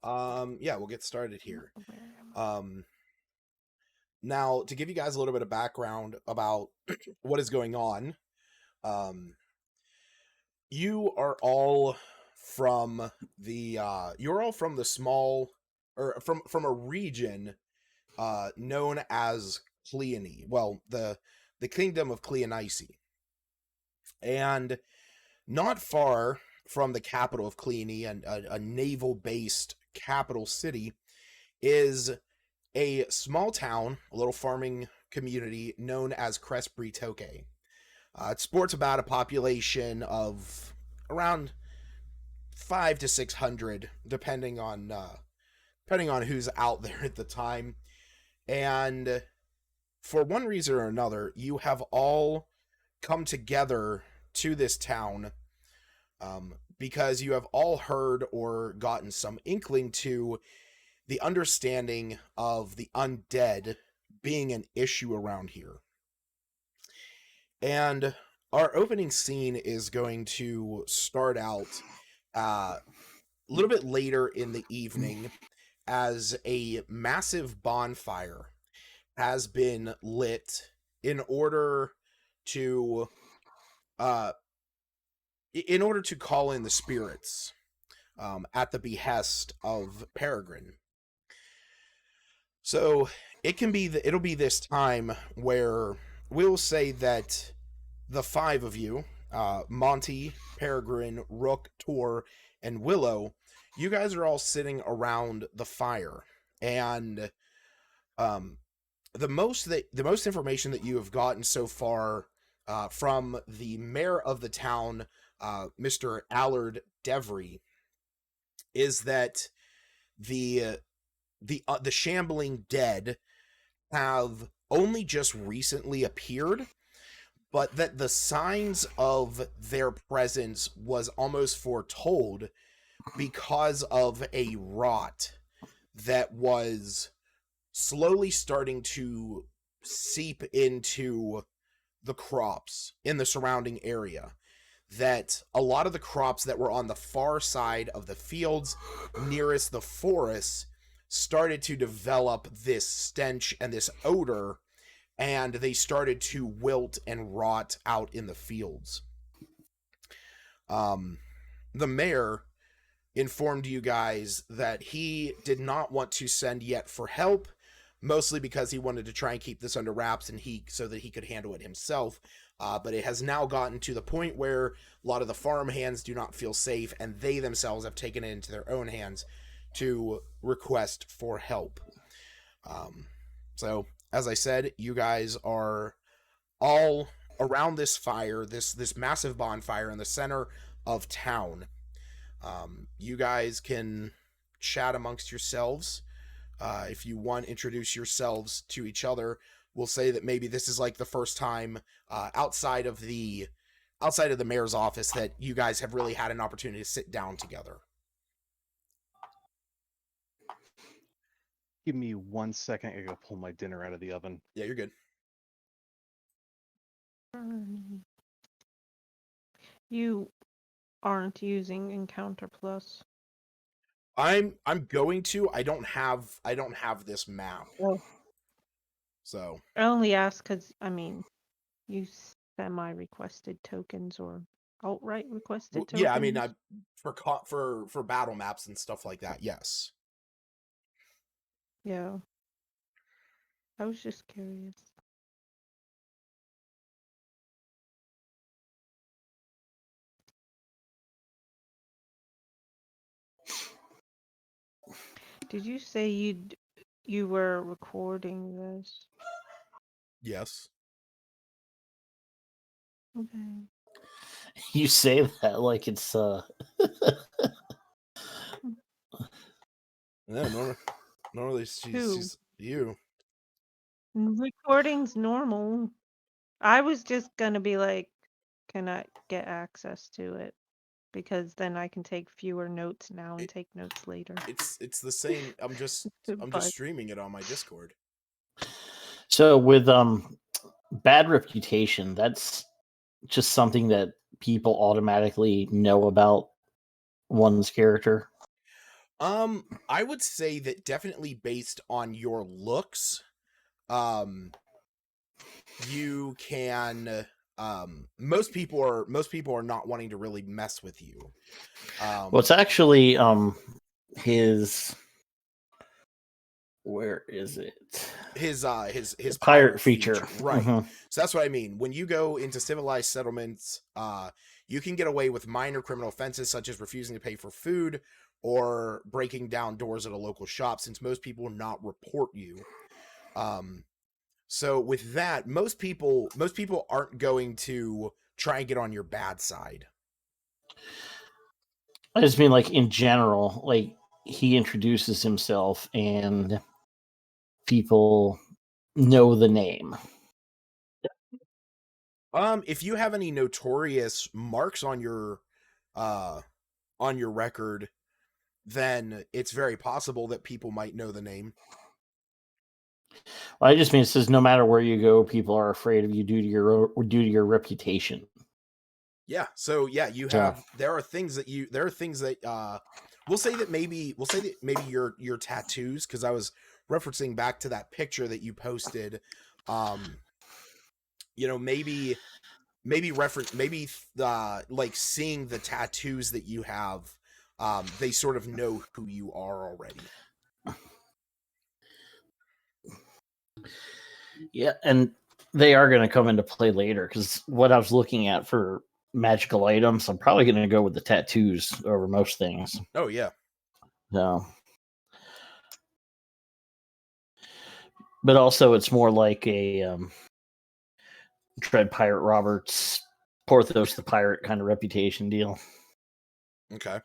Yeah, we'll get started here. Um, Now, to give you guys a little bit of background about what is going on, um, you are all from you're all from the small or from a region known as Cleone. Well, the kingdom of Cleonice, and not far from the capital of Cleone, and a naval-based capital city, is a small town, a little farming community known as Crespri-Toke. It sports about a population of around 5 to 600, depending on who's out there at the time. And for one reason or another, you have all come together to this town because you have all heard or gotten some inkling to the understanding of the undead being an issue around here. And our opening scene is going to start out a little bit later in the evening as a massive bonfire has been lit in order to uh call in the spirits at the behest of Peregrine. So it'll be this time where we'll say that the five of you, Monty, Peregrine, Rook, Tor, and Willow, you guys are all sitting around the fire, and um, the most information that you have gotten so far from the mayor of the town, Mr. Allard Devry, is that the the shambling dead have only just recently appeared, but that the signs of their presence was almost foretold because of a rot that was slowly starting to seep into the crops in the surrounding area. That a lot of the crops that were on the far side of the fields nearest the forest started to develop this stench and this odor, and they started to wilt and rot out in the fields. The mayor informed you guys that he did not want to send yet for help, mostly because he wanted to try and keep this under wraps and so that he could handle it himself. But it has now gotten to the point where a lot of the farm hands do not feel safe, and they themselves have taken it into their own hands to request for help. So, as I said, you guys are all around this fire, this massive bonfire in the center of town. You guys can chat amongst yourselves. If you want, introduce yourselves to each other. We'll say that maybe this is like the first time outside of the mayor's office that you guys have really had an opportunity to sit down together. Give me 1 second. I gotta pull my dinner out of the oven. Yeah, you're good. You aren't using Encounter Plus. I'm going to. I don't have this map. Oh. So I only ask because you semi-requested tokens or outright requested tokens. Yeah, I mean, for battle maps and stuff like that. Yes. Yeah. I was just curious. Did you say you were recording this? Yes. Okay. You say that like it's No, normally she's you. Recording's normal. I was just gonna be like, can I get access to it? Because then I can take fewer notes now and take notes later. It's the same. I'm just streaming it on my Discord. So with bad reputation, that's just something that people automatically know about one's character. I would say that definitely based on your looks, you can most people are not wanting to really mess with you. Well, it's actually his. Where is it? His pirate feature. right? Mhm. So that's what I mean. When you go into civilized settlements, you can get away with minor criminal offenses such as refusing to pay for food or breaking down doors at a local shop, since most people will not report you. So with that, most people aren't going to try and get on your bad side. I just mean, like, in general, like, he introduces himself and people know the name. If you have any notorious marks on your record, then it's very possible that people might know the name. Well, I just mean, it says no matter where you go, people are afraid of you due to your reputation. Yeah. So yeah, you have there are things that we'll say that maybe your tattoos, because I was referencing back to that picture that you posted. Maybe like seeing the tattoos that you have, they sort of know who you are already. Yeah, and they are going to come into play later, because what I was looking at for magical items, I'm probably going to go with the tattoos over most things. Oh yeah. No. But also, it's more like a Dread Pirate Roberts, Porthos the Pirate kind of reputation deal. Okay.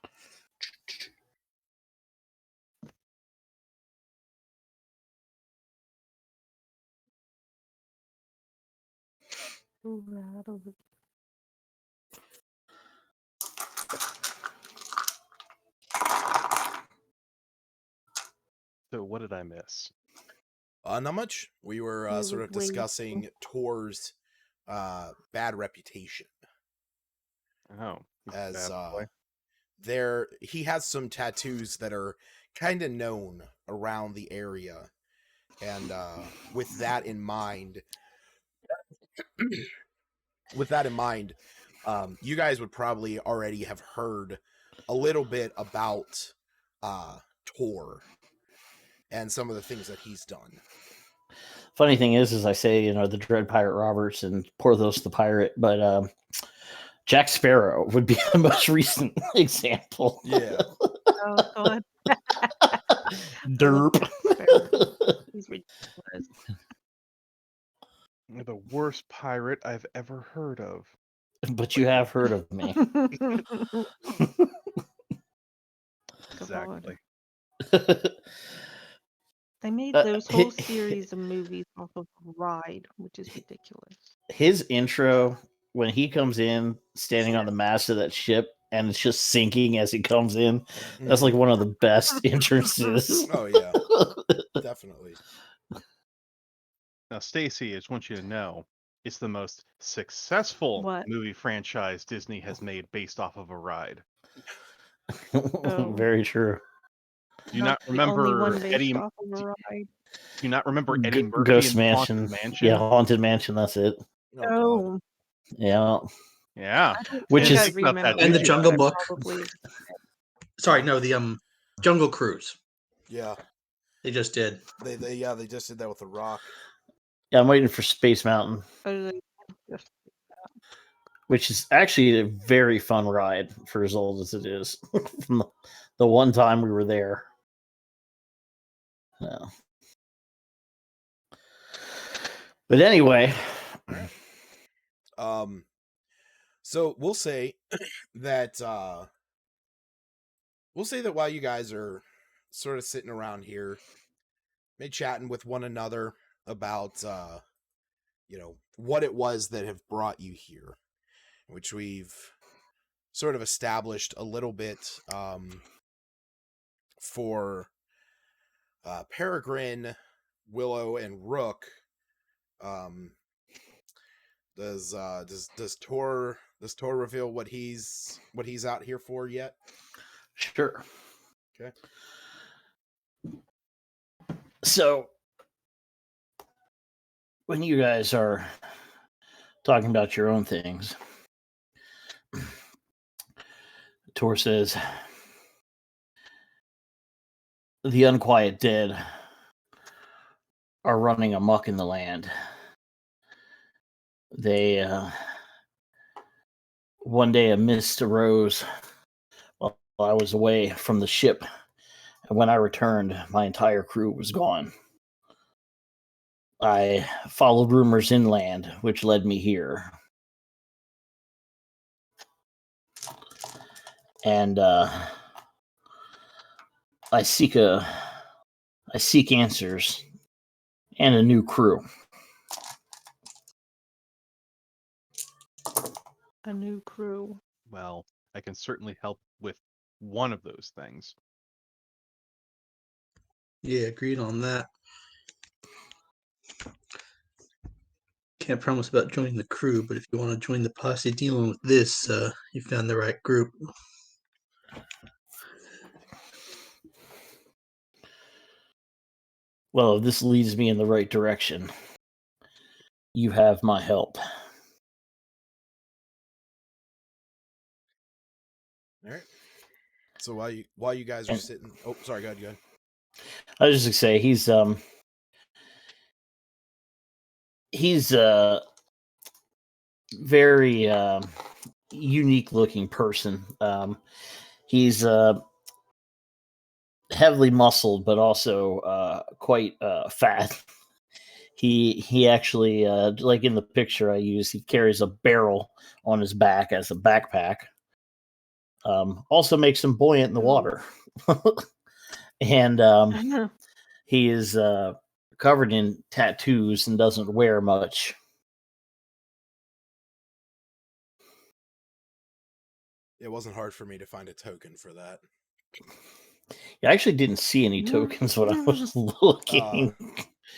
So what did I miss? Not much. We were You sort would of wait. discussing Tor's bad reputation, Oh, he's a as bad boy. he has some tattoos that are kind of known around the area, and with that in mind, you guys would probably already have heard a little bit about Tor and some of the things that he's done. Funny thing is I say, the Dread Pirate Roberts and Porthos the Pirate, but Jack Sparrow would be the most recent example. Yeah. Oh God. Derp. He's ridiculous. You're the worst pirate I've ever heard of. But you have heard of me. Exactly. They made those whole series of movies off of Ride, which is ridiculous. His intro, when he comes in, standing on the mast of that ship, and it's just sinking as he comes in, that's like one of the best entrances. Oh yeah, definitely. Now, Stacy, I just want you to know, it's the most successful What? movie franchise Disney has made based off of a ride. Oh. Very true. Do you not the only remember one based Eddie? off of a ride. Do you not remember Eddie Murphy Ghost in Mansion. Haunted Mansion? Yeah, Haunted Mansion. That's it. Oh. Yeah. Yeah. Which is and the Jungle Book. Sorry, no, the Jungle Cruise. Yeah, they just did. They just did that with The Rock. Yeah, I'm waiting for Space Mountain, which is actually a very fun ride for as old as it is. From the one time we were there. Yeah. But anyway, so we'll say that while you guys are sort of sitting around here, maybe chatting with one another about what it was that have brought you here, which we've sort of established a little bit for Peregrine, Willow, and Rook. Does Tor reveal what he's out here for yet? sure. Okay. So, when you guys are talking about your own things, Tor says, the unquiet dead are running amok in the land. They, one day a mist arose while I was away from the ship, and when I returned, my entire crew was gone. I followed rumors inland, which led me here. And I seek answers and a new crew. A new crew. Well, I can certainly help with one of those things. Yeah, agreed on that. Can't promise about joining the crew, but if you want to join the posse dealing with this, you found the right group. Well, if this leads me in the right direction, you have my help. All right. So while you guys are sitting, oh, sorry, go ahead. I was just gonna say he's very unique looking person. He's heavily muscled, but also quite fat. He actually like in the picture I use, he carries a barrel on his back as a backpack. Also makes him buoyant in the water. And he is covered in tattoos and doesn't wear much. It wasn't hard for me to find a token for that. I actually didn't see any tokens when I was looking.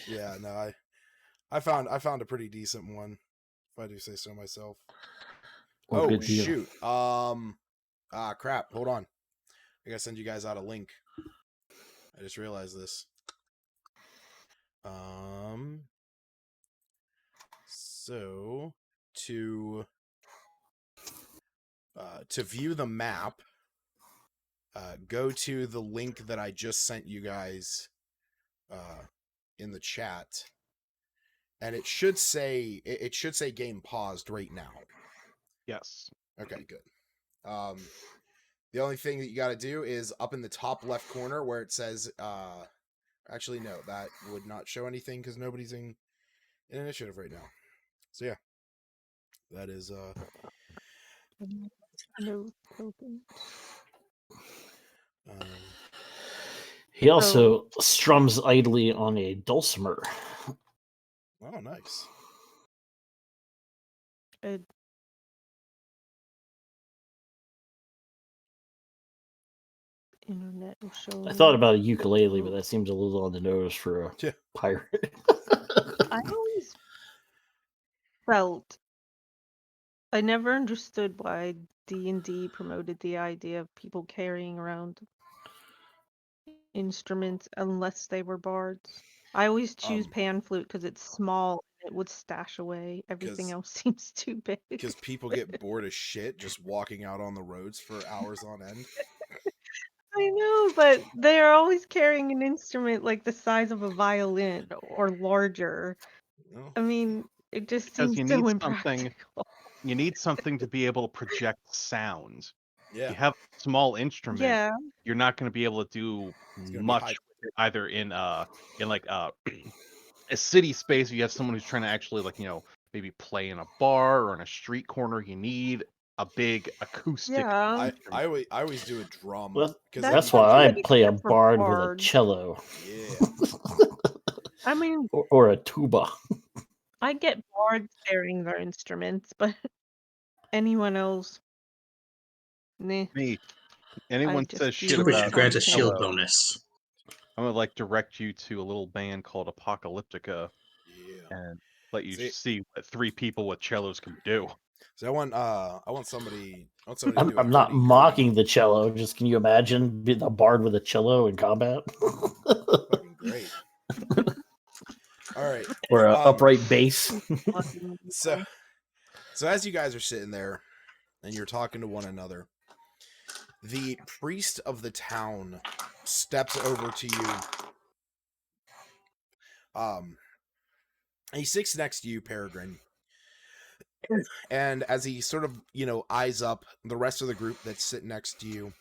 Yeah, no, I found a pretty decent one, if I do say so myself. Well, oh good deal. shoot. Crap. Hold on. I gotta send you guys out a link. I just realized this. So to view the map, go to the link that I just sent you guys in the chat, and it should say game paused right now. Yes. Okay, good. The only thing that you got to do is up in the top left corner where it says actually no, that would not show anything because nobody's in initiative right now. So yeah, that is No token. He also strums idly on a dulcimer. Oh, nice. Internet will show. I thought about a ukulele, but that seems a little on the nose for a pirate. I always felt I never understood why D&D promoted the idea of people carrying around instruments unless they were bards. I always choose pan flute because it's small and it would stash away. Everything else seems too big. Because people get bored as shit just walking out on the roads for hours on end. I know, but they're always carrying an instrument like the size of a violin or larger. Oh. I mean, it just Because seems you so need impractical. You need something to be able to project sound. Yeah. You have a small instrument. Yeah. You're not going to be able to do much with it, either in like a city space. If you have someone who's trying to actually maybe play in a bar or in a street corner. You need a big acoustic. Yeah. I always do a drum. Well, that's why I play a bard with a cello. Yeah. I mean, or a tuba. I get bards carrying their instruments, but anyone else, nah. Me, anyone says shit Tuba about should grant a shield cello, bonus. I'm gonna direct you to a little band called Apocalyptica, Yeah, and let you see what 3 people with cellos can do. So I want somebody to do a I'm not 30 mocking the cello. Just can you imagine being a bard with a cello in combat? Fucking great. All right. Or an upright bass. So as you guys are sitting there and you're talking to one another, the priest of the town steps over to you. He sits next to you, Peregrine. And as he sort of, eyes up the rest of the group that's sitting next to you,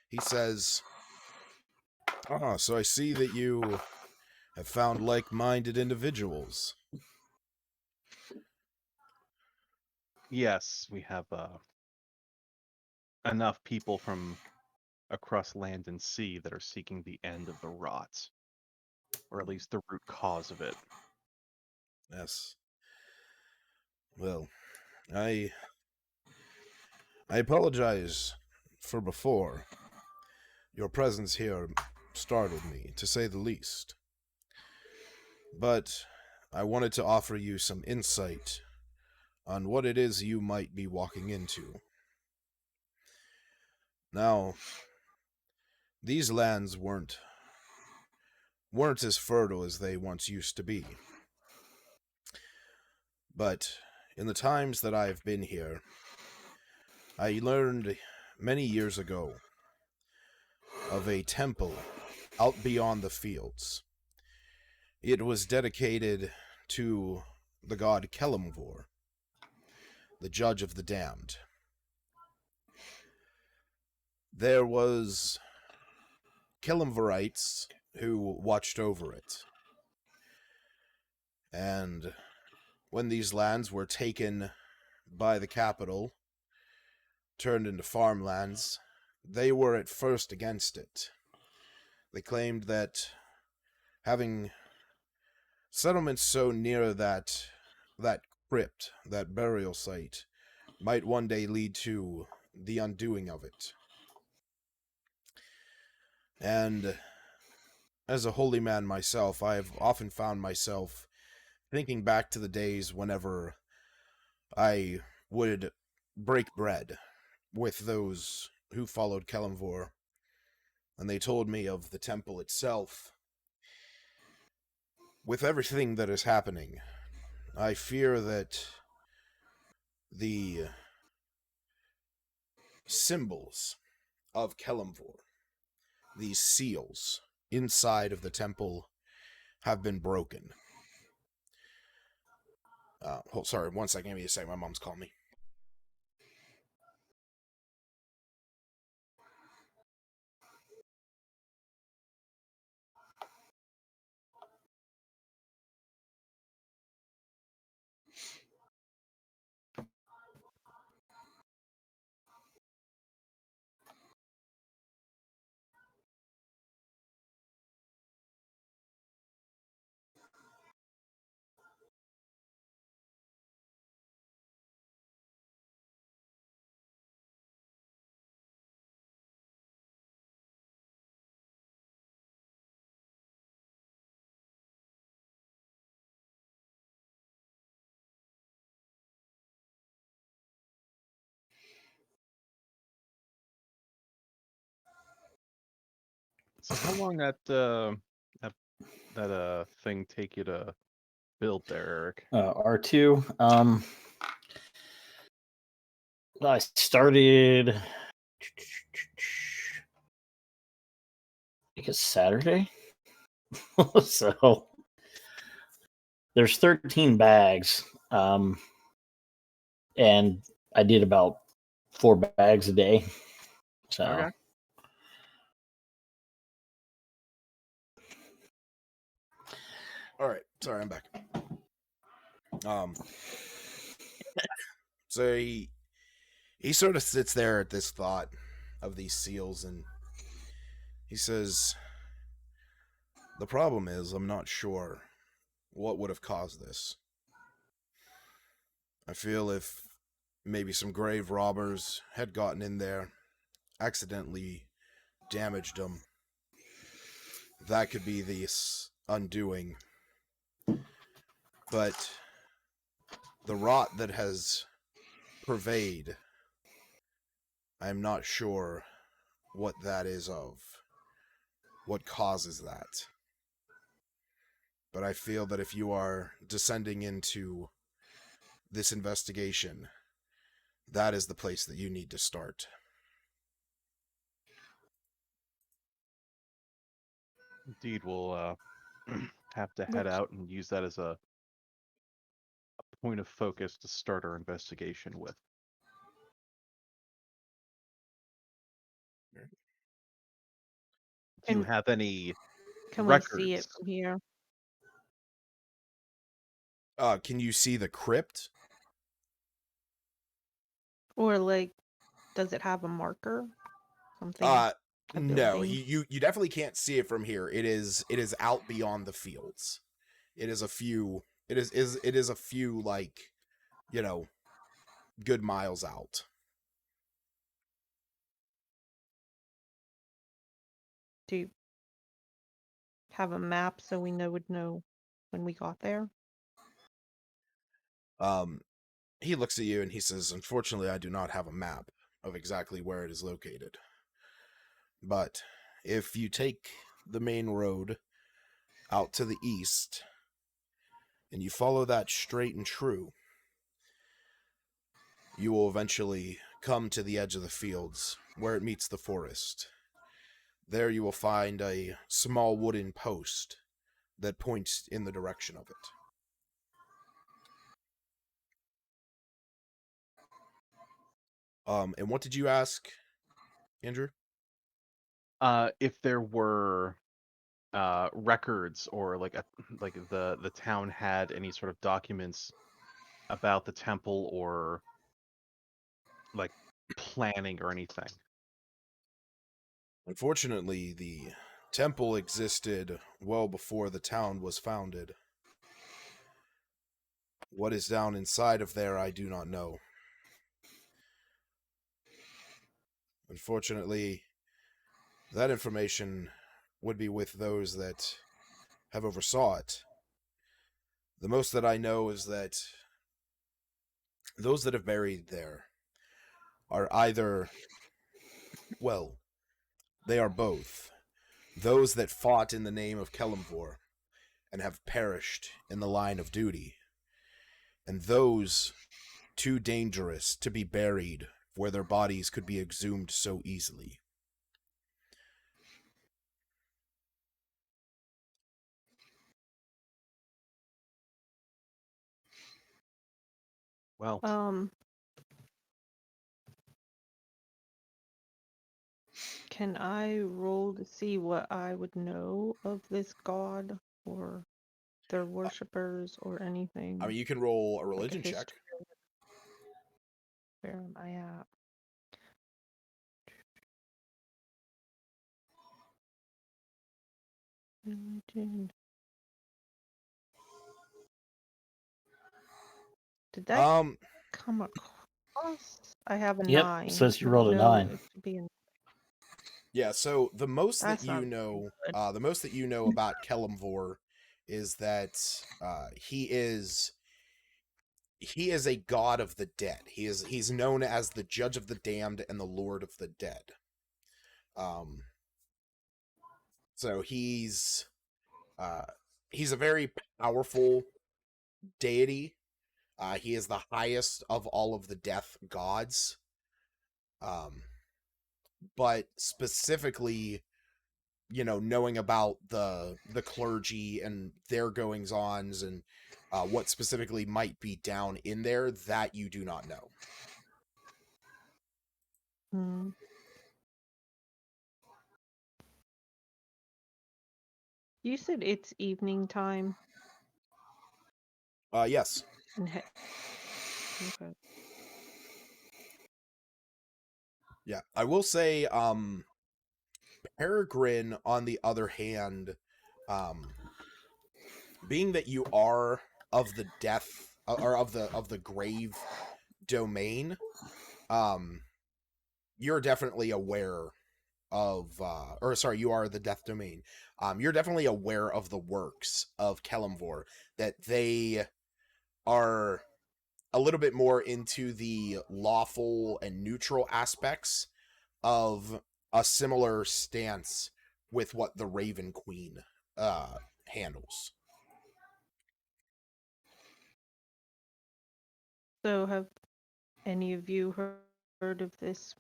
he says, so I see that you have found like-minded individuals. Yes, we have enough people from across land and sea that are seeking the end of the rot, or at least the root cause of it. Yes. Well, I apologize for before. Your presence here startled me, to say the least. But I wanted to offer you some insight on what it is you might be walking into. Now, these lands weren't as fertile as they once used to be. But in the times that I've been here, I learned many years ago of a temple out beyond the fields. It was dedicated to the god Kelemvor, the judge of the damned. There was Kelemvorites who watched over it. And when these lands were taken by the capital, turned into farmlands, they were at first against it. They claimed that having settlements so near that crypt, that burial site, might one day lead to the undoing of it. And as a holy man myself, I have often found myself thinking back to the days whenever I would break bread with those who followed Kelemvor, and they told me of the temple itself. With everything that is happening, I fear that the symbols of Kelemvor, these seals inside of the temple, have been broken. Sorry, 1 second, give me a second. My mom's calling me. So how long that thing take you to build there, Eric? R2. I started I guess Saturday. So there's 13 bags. And I did about 4 bags a day. So Okay. All right, sorry, I'm back. So he sort of sits there at this thought of these seals, and he says, the problem is I'm not sure what would have caused this. I feel if maybe some grave robbers had gotten in there, accidentally damaged them, that could be the undoing. But the rot that has pervade. I'm not sure what that is of, what causes that. But I feel that if you are descending into this investigation, that is the place that you need to start. Indeed, we'll have to head Which out and use that as a point of focus to start our investigation with. Do you and have any can we see it records? from here? Can you see the crypt? Or like, does it have a marker? Something, Uh, a no, building? you definitely can't see it from here. It is out beyond the fields. It is a few. It is a few, like, you know, good miles out. Do you have a map so we would know when we got there? He looks at you and he says, "Unfortunately, I do not have a map of exactly where it is located. But if you take the main road out to the east and you follow that straight and true, you will eventually come to the edge of the fields where it meets the forest. There you will find a small wooden post that points in the direction of it." And what did you ask, Andrew? If there were records or like the town had any sort of documents about the temple or like planning or anything. Unfortunately, the temple existed well before the town was founded. What is down inside of there, I do not know. Unfortunately, that information would be with those that have oversaw it. The most that I know is that those that have buried there are either, well, they are both those that fought in the name of Kelemvor and have perished in the line of duty, and those too dangerous to be buried where their bodies could be exhumed so easily. Well, Can I roll to see what I would know of this god or their worshippers or anything? I mean, you can roll a Like a religion check. history. Where am I at? Religion. Did that come across? I have a Yep, 9. says you I don't rolled a know 9. if to be in. Yeah, so the most That's that you not know, good. about Kelemvor is that he is a god of the dead. He's known as the judge of the damned and the lord of the dead. So he's a very powerful deity. He is the highest of all of the death gods. But specifically, knowing about the clergy and their goings ons and what specifically might be down in there, that you do not know. Hmm. You said it's evening time. Yes. Okay. Yeah. I will say, Peregrine, on the other hand, being that you are of the death or of the grave domain, you're definitely aware of or sorry, you are the death domain. You're definitely aware of the works of Kelemvor, that they are a little bit more into the lawful and neutral aspects of a similar stance with what the Raven Queen handles. So, have any of you heard of this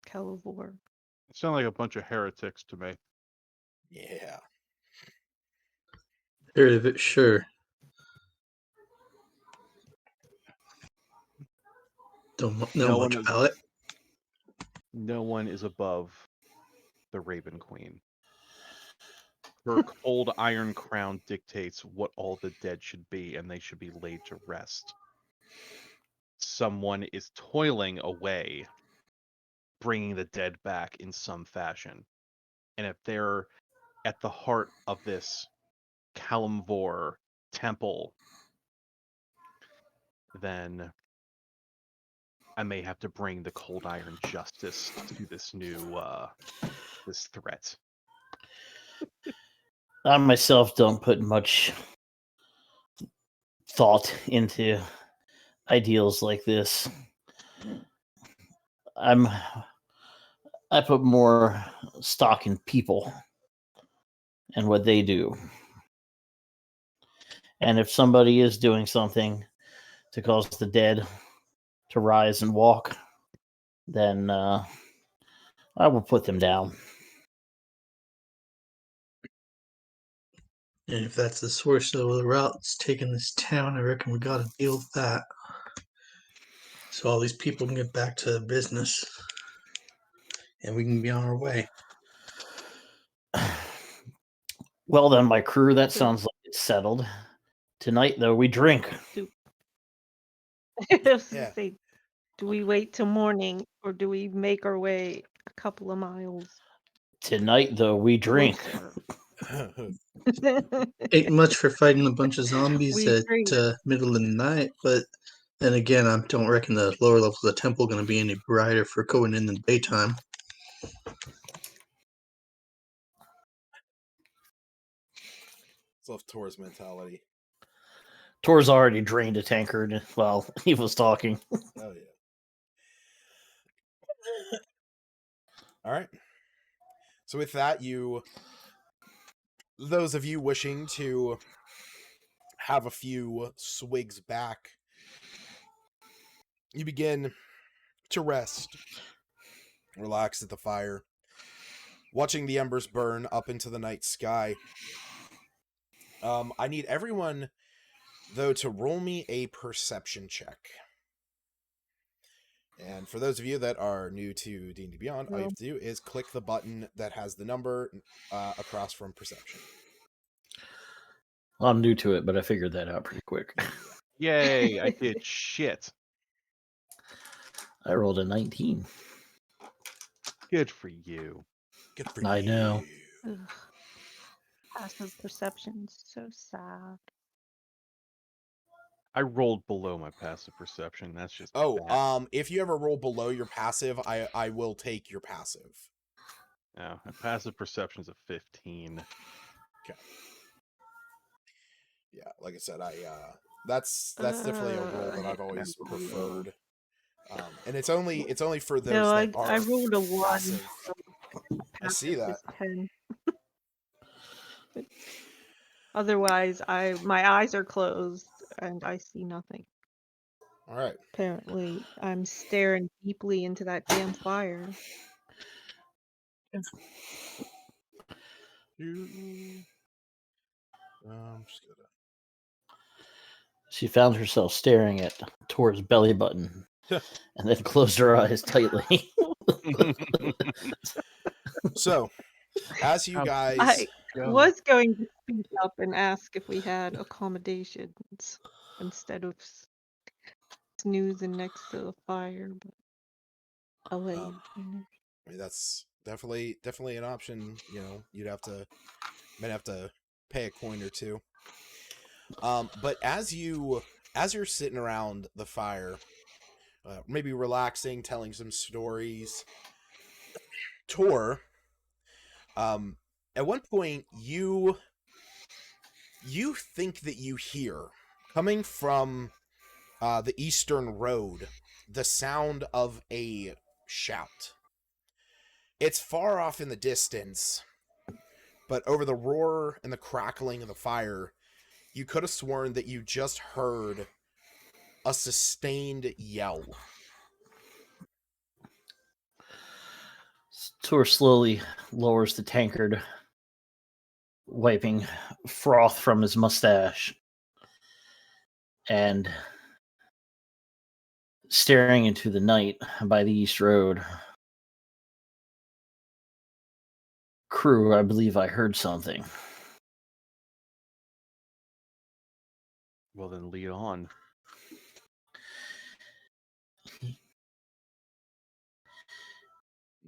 Calivore? It sounds like a bunch of heretics to me. Yeah. Heard of it, sure. Don't know No much one is about it. no one is above the Raven Queen. Her cold iron crown dictates what all the dead should be, and they should be laid to rest. Someone is toiling away, bringing the dead back in some fashion. And if they're at the heart of this Kalimvor temple, then I may have to bring the cold iron justice to this new this threat. I myself don't put much thought into ideals like this. I put more stock in people and what they do. And if somebody is doing something to cause the dead to rise and walk, then I will put them down. And if that's the source of the route that's taking this town, I reckon we gotta deal with that. So all these people can get back to business. And we can be on our way. Well then, my crew, that So- sounds like it's settled. Tonight, though, we drink. I was Yeah. gonna say, do we wait till morning or do we make our way a couple of miles Tonight, though, we drink. closer? Ain't much for fighting a bunch of zombies We at drink. middle of the night, but then again, I don't reckon the lower levels of the temple are going to be any brighter for going in the daytime. It's off Tor's mentality. Tor's already drained a tankard while he was talking. Oh yeah. All right. So with that, those of you wishing to have a few swigs back, you begin to rest, relax at the fire, watching the embers burn up into the night sky. I need everyone, though, to roll me a perception check. And for those of you that are new to D&D Beyond, all you have to do is click the button that has the number across from perception. I'm new to it, but I figured that out pretty quick. Yay, I did shit. I rolled a 19. Good for you. Good for I you. know. Ugh. Passive perception's so sad. I rolled below my passive perception. That's just Oh, bad. if you ever roll below your passive, I will take your passive. No, a passive perception's a 15. Yeah, like I said, that's definitely a role that I've always preferred. And it's only for those No, that are I rolled a 1. passive. So I see passive that. is 10. Otherwise, my eyes are closed and I see nothing. All right. Apparently, I'm staring deeply into that damn fire. I'm just gonna. She found herself staring at Tor's belly button and then closed her eyes tightly. So, as you guys, I was going to speak up and ask if we had accommodations instead of snoozing next to the fire, but I'll let you finish. I mean, that's definitely an option. You know, might have to pay a coin or two. But as you're sitting around the fire, maybe relaxing, telling some stories, Tor, at one point you think that you hear coming from the eastern road, the sound of a shout. It's far off in the distance, but over the roar and the crackling of the fire, you could have sworn that you just heard a sustained yell. Tor slowly lowers the tankard, wiping froth from his mustache, and staring into the night by the East Road. Crew, I believe I heard something. Well, then lead on.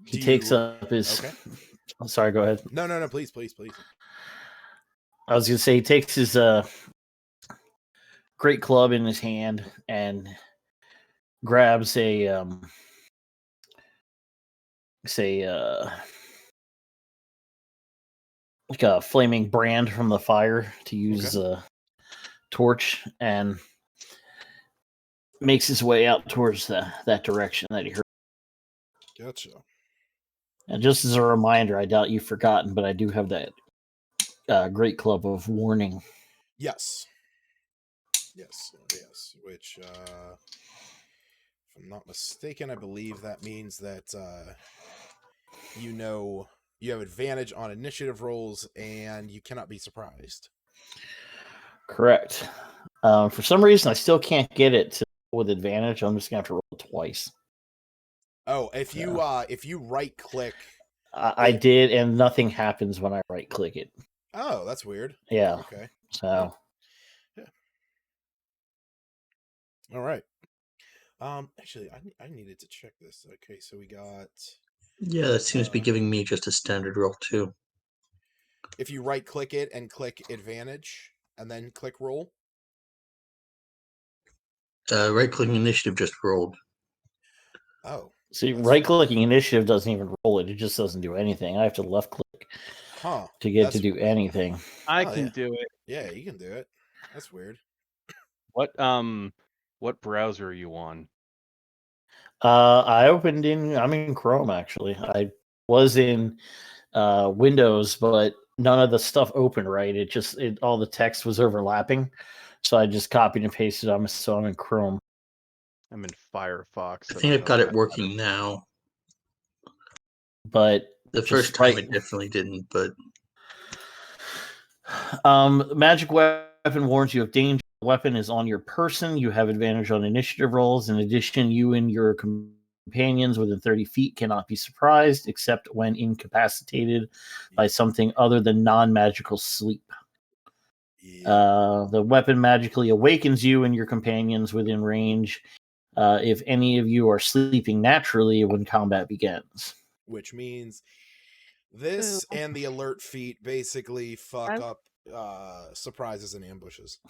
He takes up his. Okay. I'm sorry, go ahead. No, please. I was gonna say he takes his great club in his hand and grabs a like a flaming brand from the fire to use a torch, and makes his way out towards that direction that he heard. Gotcha. And just as a reminder, I doubt you've forgotten, but I do have that great club of warning. Yes. Which, if I'm not mistaken, I believe that means that you have advantage on initiative rolls and you cannot be surprised. Correct. For some reason, I still can't get it to with advantage. I'm just gonna have to roll it twice. Oh, if you right click, I did, and nothing happens when I right click it. Oh, that's weird. Yeah. Okay. So. Yeah. All right. Actually, I needed to check this. Okay, so we got. Yeah, that seems to be giving me just a standard roll too. If you right click it and click advantage and then click roll. Right clicking initiative just rolled. Oh. See, right clicking initiative doesn't even roll it. It just doesn't do anything. I have to left click to get to do anything. I can do it. Yeah, you can do it. That's weird. What browser are you on? I'm in Chrome actually. I was in Windows, but none of the stuff opened right. All the text was overlapping. So I just copied and pasted them. So I'm in Chrome. I'm in Firefox. I think I've got it working now. But the first time it definitely didn't, but magic weapon warns you of danger. The weapon is on your person. You have advantage on initiative rolls. In addition, you and your companions within 30 feet cannot be surprised except when incapacitated by something other than non-magical sleep. The weapon magically awakens you and your companions within range if any of you are sleeping naturally when combat begins. Which means this and the alert feat basically fuck up surprises and ambushes.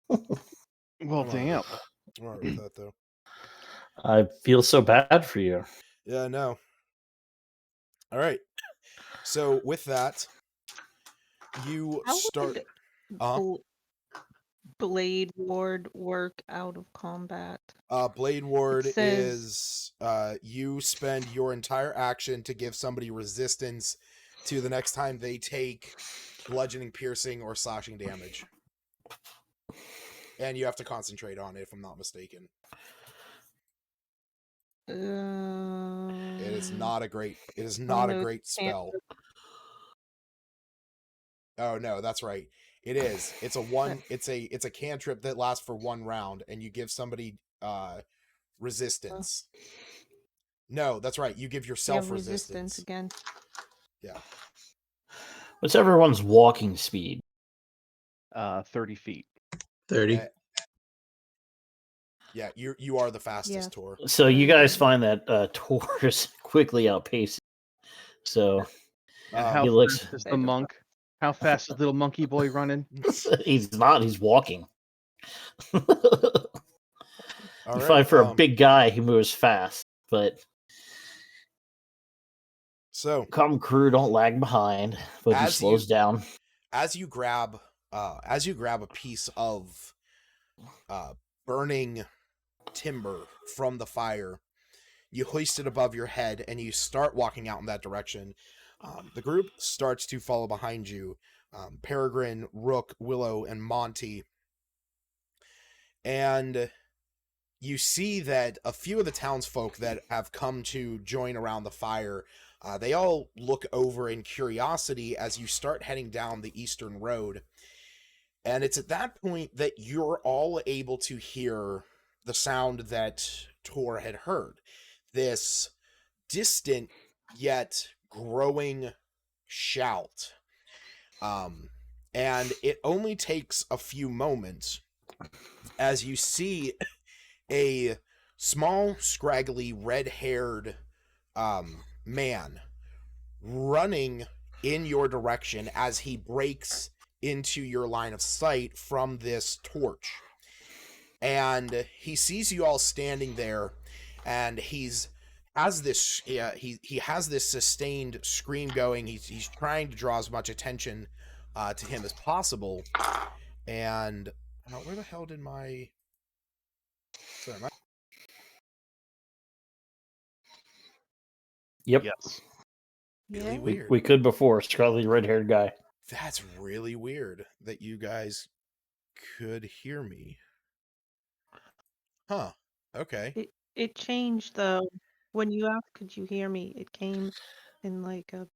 Well, damn. I'm alright with that, though. I feel so bad for you. Yeah, I know. All right. So with that, you start. Blade Ward work out of combat. Blade Ward is you spend your entire action to give somebody resistance to the next time they take bludgeoning, piercing, or slashing damage. And you have to concentrate on it, if I'm not mistaken. It is not a great spell. Oh no, that's right. It is. It's a cantrip that lasts for 1 round, and you give somebody resistance. No, that's right. You give yourself resistance again. Yeah. What's everyone's walking speed? 30 feet. 30. Yeah, you are the fastest, Tor. So you guys find that Tor is quickly outpacing. So how fast is the monk? How fast is little monkey boy running? He's not. He's walking. You right, find for a big guy, he moves fast, but so come crew don't lag behind, but he slows down. As you grab a piece of burning timber from the fire. You hoist it above your head and you start walking out in that direction. The group starts to follow behind you. Peregrine, Rook, Willow, and Monty. And you see that a few of the townsfolk that have come to join around the fire, they all look over in curiosity as you start heading down the eastern road. And it's at that point that you're all able to hear the sound that Tor had heard. This distant yet growing shout. And it only takes a few moments as you see a small, scraggly, red-haired man running in your direction as he breaks into your line of sight from this torch. And he sees you all standing there, and he has this sustained scream going. He's trying to draw as much attention to him as possible. And where the hell did my... Sorry, my... Yep. Yes. Really Yeah. weird. We could before, scraggly red-haired guy. That's really weird that you guys could hear me. Huh. Okay. It changed though. When you asked, could you hear me? It came in like a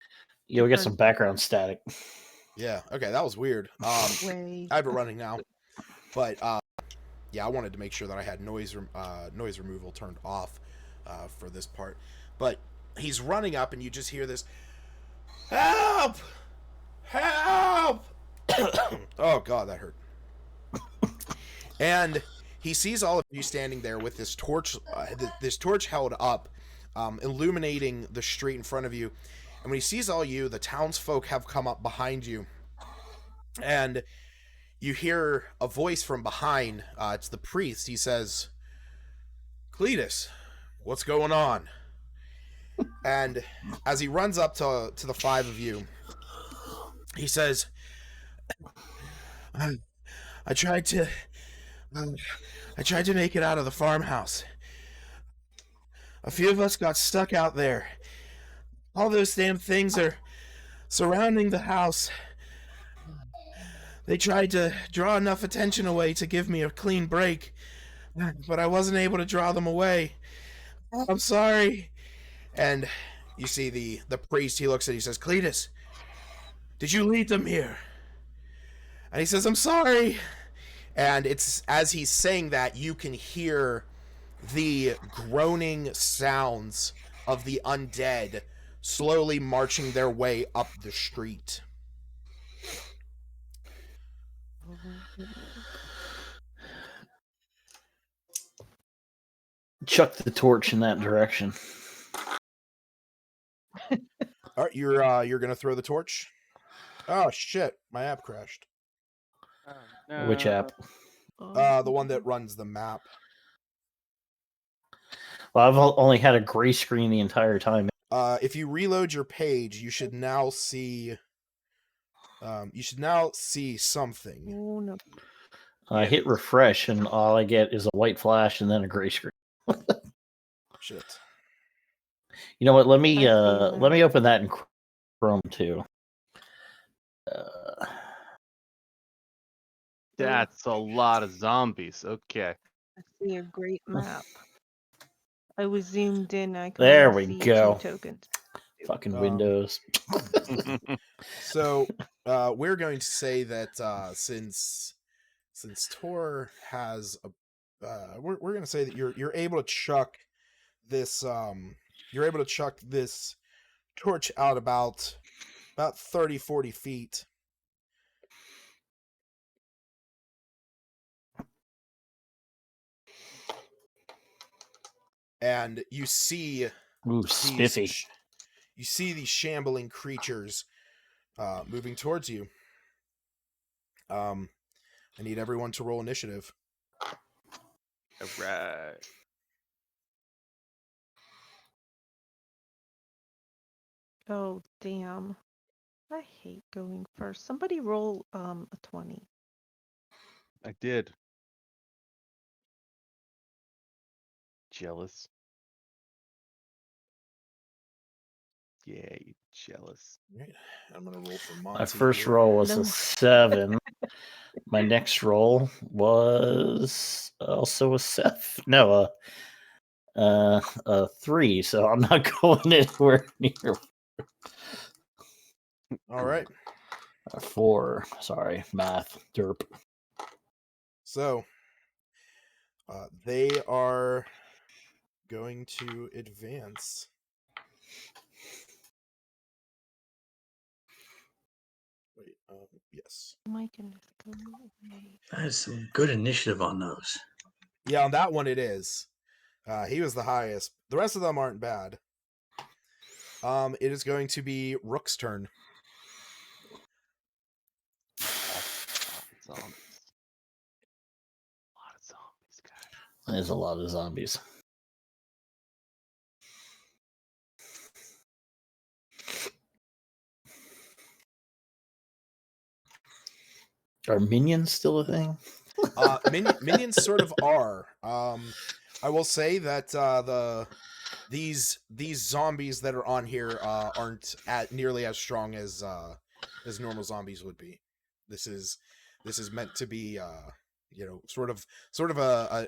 Yeah, we got some different background static. Yeah. Okay, that was weird. way. I have it running now, but yeah, I wanted to make sure that I had noise removal turned off for this part. But he's running up, and you just hear this, "Help! Help!" Oh God, that hurt. And he sees all of you standing there with this torch held up, illuminating the street in front of you. And when he sees all you, the townsfolk have come up behind you, and you hear a voice from behind. It's the priest. He says, "Cletus, what's going on?" And as he runs up to the five of you, he says, I tried to make it out of the farmhouse. A few of us got stuck out there. All those damn things are surrounding the house. They tried to draw enough attention away to give me a clean break, but I wasn't able to draw them away. I'm sorry." And you see the priest, he looks at you, he says, "Cletus, did you lead them here?" And he says, "I'm sorry." And it's as he's saying that, you can hear the groaning sounds of the undead slowly marching their way up the street. Chuck the torch in that direction. All right, you're gonna throw the torch. Oh shit, my app crashed. Which app? The one that runs the map. Well, I've only had a gray screen the entire time. If you reload your page, you should now see. Something. Oh no. I hit refresh, and all I get is a white flash and then a gray screen. Shit. You know what? Let me I see let me that. open that in Chrome too. That's a lot of zombies. Okay. I see a great map. I was zoomed in. I could There only we see go. 2 tokens. Fucking Windows. So we're going to say that since Tor has a, we're going to say that you're able to chuck this torch out about 30-40 feet. And you see Ooh, spiffy. You see these shambling creatures moving towards you. I need everyone to roll initiative. All right. Oh damn. I hate going first. Somebody roll a 20. I did. jealous. Yeah, you jealous. Right. I'm gonna roll for Monty. My first here. roll was No. a 7. My next roll was also a 7. No, a 3. So I'm not going anywhere near All right. a 4. Sorry, math derp. So they are going to advance. Wait, yes. Oh my goodness, go away. That is some good initiative on those. Yeah, on that one it is. He was the highest. The rest of them aren't bad. It is going to be Rook's turn. A lot of zombies, guys. There's a lot of zombies. Are minions still a thing? Minions sort of are. I will say that these zombies that are on here aren't nearly as strong as normal zombies would be. This is meant to be sort of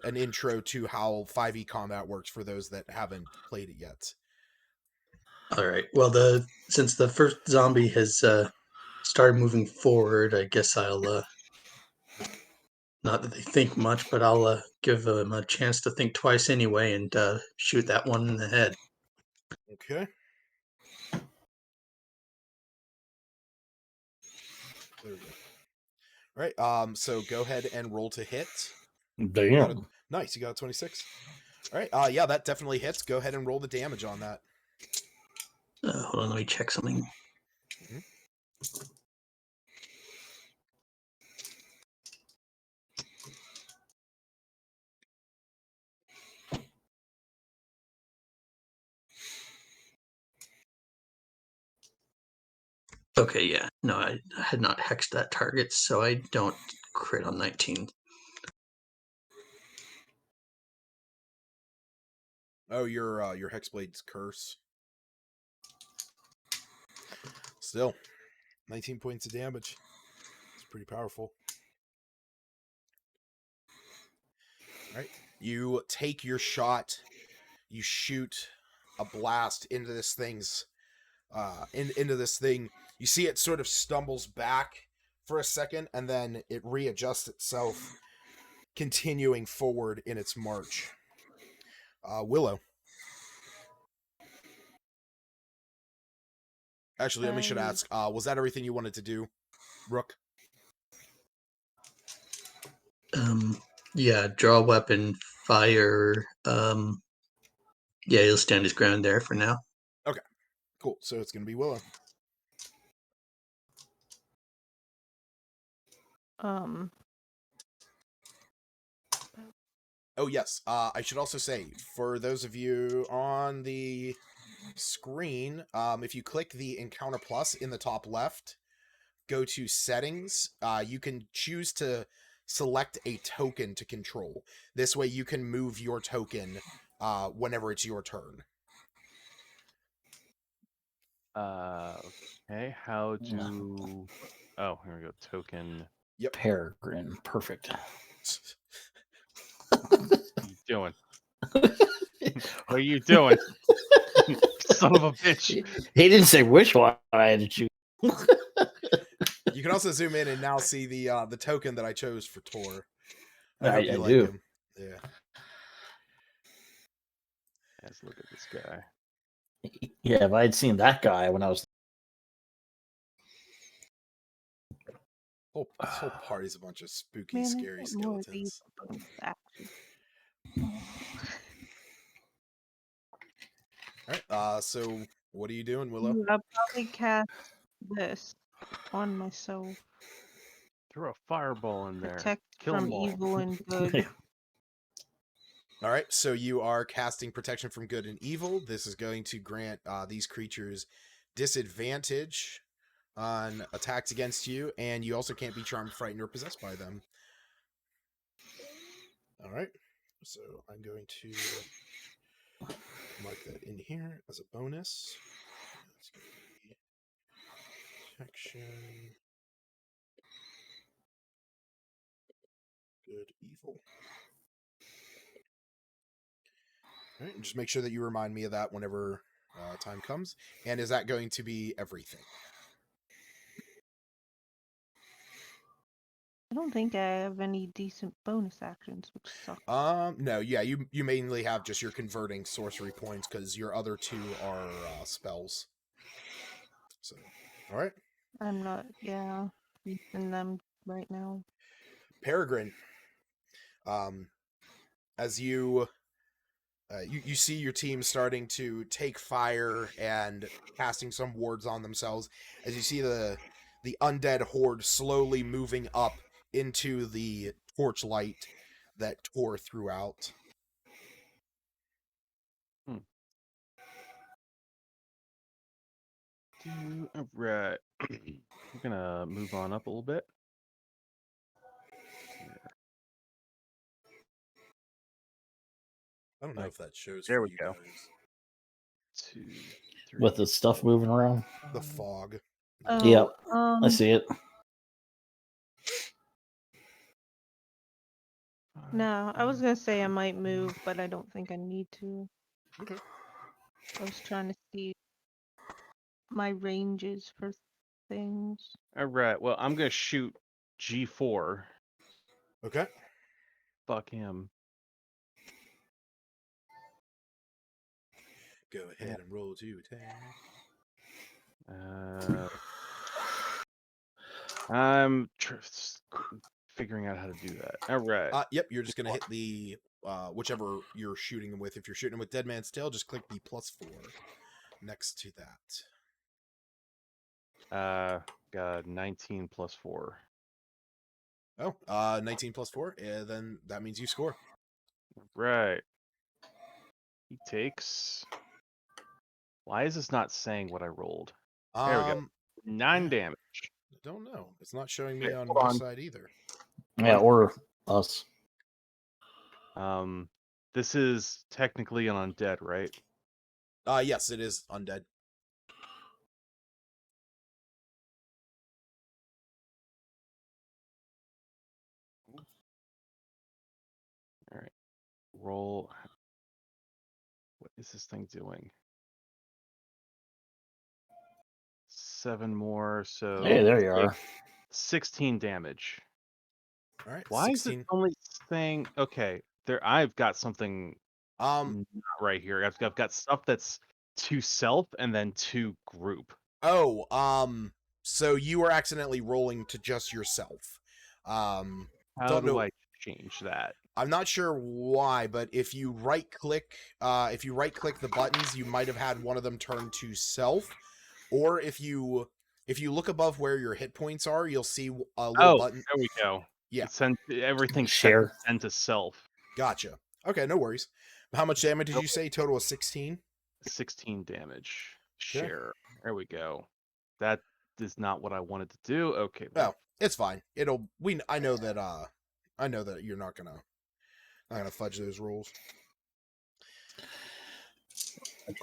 an intro to how 5e combat works for those that haven't played it yet. All right. Well, since the first zombie has started moving forward, I guess I'll not that they think much, but I'll give them a chance to think twice anyway and shoot that one in the head. Okay. There we go. All right. So go ahead and roll to hit. Damn. Nice. You got a 26. All right. Yeah, that definitely hits. Go ahead and roll the damage on that. Hold on, let me check something. Mhm. Okay, yeah. No, I had not hexed that target, so I don't crit on 19. Oh, your Hexblade's curse. Still, 19 points of damage. It's pretty powerful. All right. You take your shot. You shoot a blast into this thing's into this thing. You see it sort of stumbles back for a second and then it readjusts itself, continuing forward in its march. Willow. Actually, let me should ask, was that everything you wanted to do, Rook? Yeah, draw weapon, fire. Yeah, he'll stand his ground there for now. Okay, cool. So it's going to be Willow. Oh, yes. I should also say, for those of you on the screen, if you click the Encounter Plus in the top left, go to Settings, you can choose to select a token to control. This way you can move your token whenever it's your turn. Okay. How do... Oh, here we go. Token. Yep. Peregrine. Perfect. What are you doing? What are you doing? Son of a bitch. He didn't say which one I had to choose. You can also zoom in and now see the token that I chose for Tor. I I hope you like do. him. Yeah. Let's look at this guy. Yeah, if I had seen that guy when I was... This whole party's a bunch of spooky, Man, I scary get more of these skeletons. actions. All right. So what are you doing, Willow? I'll probably cast this on myself. Throw a fireball in there. Protect Kill from them all. evil and good. All right, so you are casting protection from good and evil. This is going to grant these creatures disadvantage on attacks against you, and you also can't be charmed, frightened, or possessed by them. All right, so I'm going to Mark that in here as a bonus. That's going to be protection. Good, evil. All right, and just make sure that you remind me of that whenever time comes. And is that going to be everything? I don't think I have any decent bonus actions, which sucks. No, yeah, you mainly have just your converting sorcery points because your other two are spells. So, all right. I'm not, using them right now. Peregrine, as you see your team starting to take fire and casting some wards on themselves, as you see the undead horde slowly moving up into the torchlight that tore throughout. All right. We're gonna move on up a little bit. I don't know if that shows there for we you go. guys. 2, 3. With the stuff moving around. The fog. Oh, Yep. I see it. No, I was gonna say I might move, but I don't think I need to. Okay. I was trying to see my ranges for things. All right. Well, I'm gonna shoot G4. Okay. Fuck him. Go ahead and roll to attack. I'm figuring out how to do that. All right. Yep, you're just gonna hit the whichever you're shooting them with. If you're shooting them with Dead Man's Tail, just click the +4 next to that. Got 19 plus 4. Oh, 19 plus 4. Then that means you score. Right. He takes. Why is this not saying what I rolled? There we go. 9 damage. I don't know. It's not showing me Okay, on hold your on. side either. Yeah, or us. This is technically an undead, right? Yes, it is undead. All right. Roll. What is this thing doing? 7 more, so Hey, there you are. 16 damage. All right. Why 16. is it only saying okay? There, I've got something not right here. I've got stuff that's to self and then to group. Oh, so you were accidentally rolling to just yourself. How Don't do know. I change that? I'm not sure why, but if you right click the buttons, you might have had one of them turn to self, or if you look above where your hit points are, you'll see a little button. There we go. Yeah. It sends everything Share. sent to self. Gotcha. Okay, no worries. How much damage did you say? Total of 16? 16 damage. Okay. Share. There we go. That is not what I wanted to do. Okay. Oh, it's fine. I know that you're not gonna fudge those rules.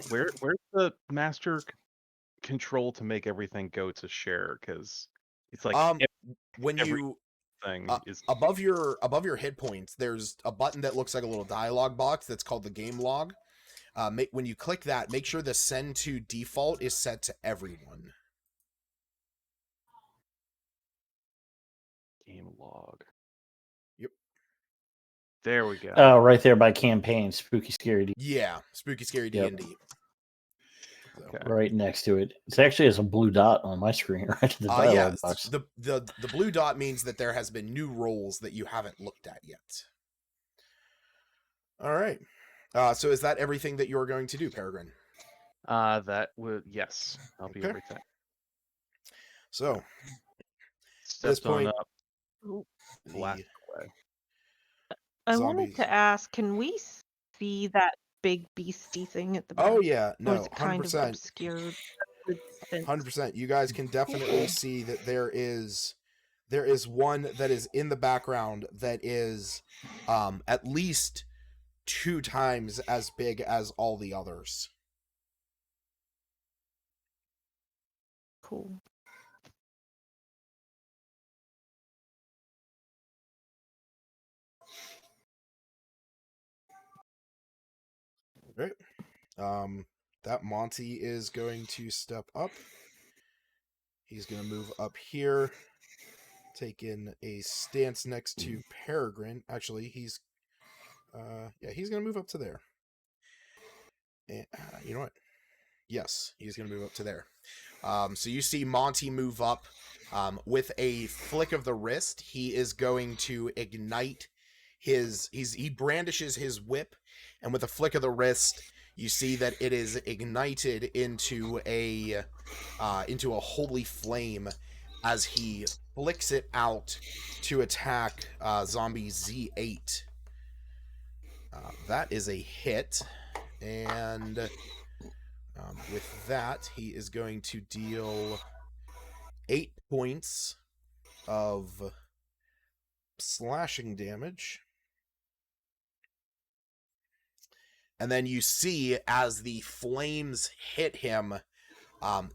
Where's the master control to make everything go to share? Because it's like when you thing is above your hit points, there's a button that looks like a little dialogue box that's called the game log. When you click that, make sure the send to default is set to everyone. game log. Yep. There we go. Oh, right there by campaign, spooky scary. Yeah, spooky scary Yep. D&D. So. Okay. Right next to it. It actually has a blue dot on my screen right to the dialogue box. The blue dot means that there has been new roles that you haven't looked at yet. All right. So is that everything that you're going to do, Peregrine? That would yes. That'll be everything. So stepped point, on up. Blast away. I wanted to ask, can we see that big beastie thing at the back? Oh yeah, no, or is it kind 100%. of obscured? 100%. You guys can definitely see that there is one that is in the background that is at least 2 times as big as all the others. Cool. Right. That Monty is going to step up. He's going to move up here, take in a stance next to Peregrine. Actually, he's going to move up to there. And you know what? Yes, he's going to move up to there. So you see Monty move up with a flick of the wrist. He is going to ignite he brandishes his whip, and with a flick of the wrist, you see that it is ignited into a holy flame as he flicks it out to attack zombie Z8. That is a hit, and with that, he is going to deal 8 points of slashing damage. And then you see as the flames hit him,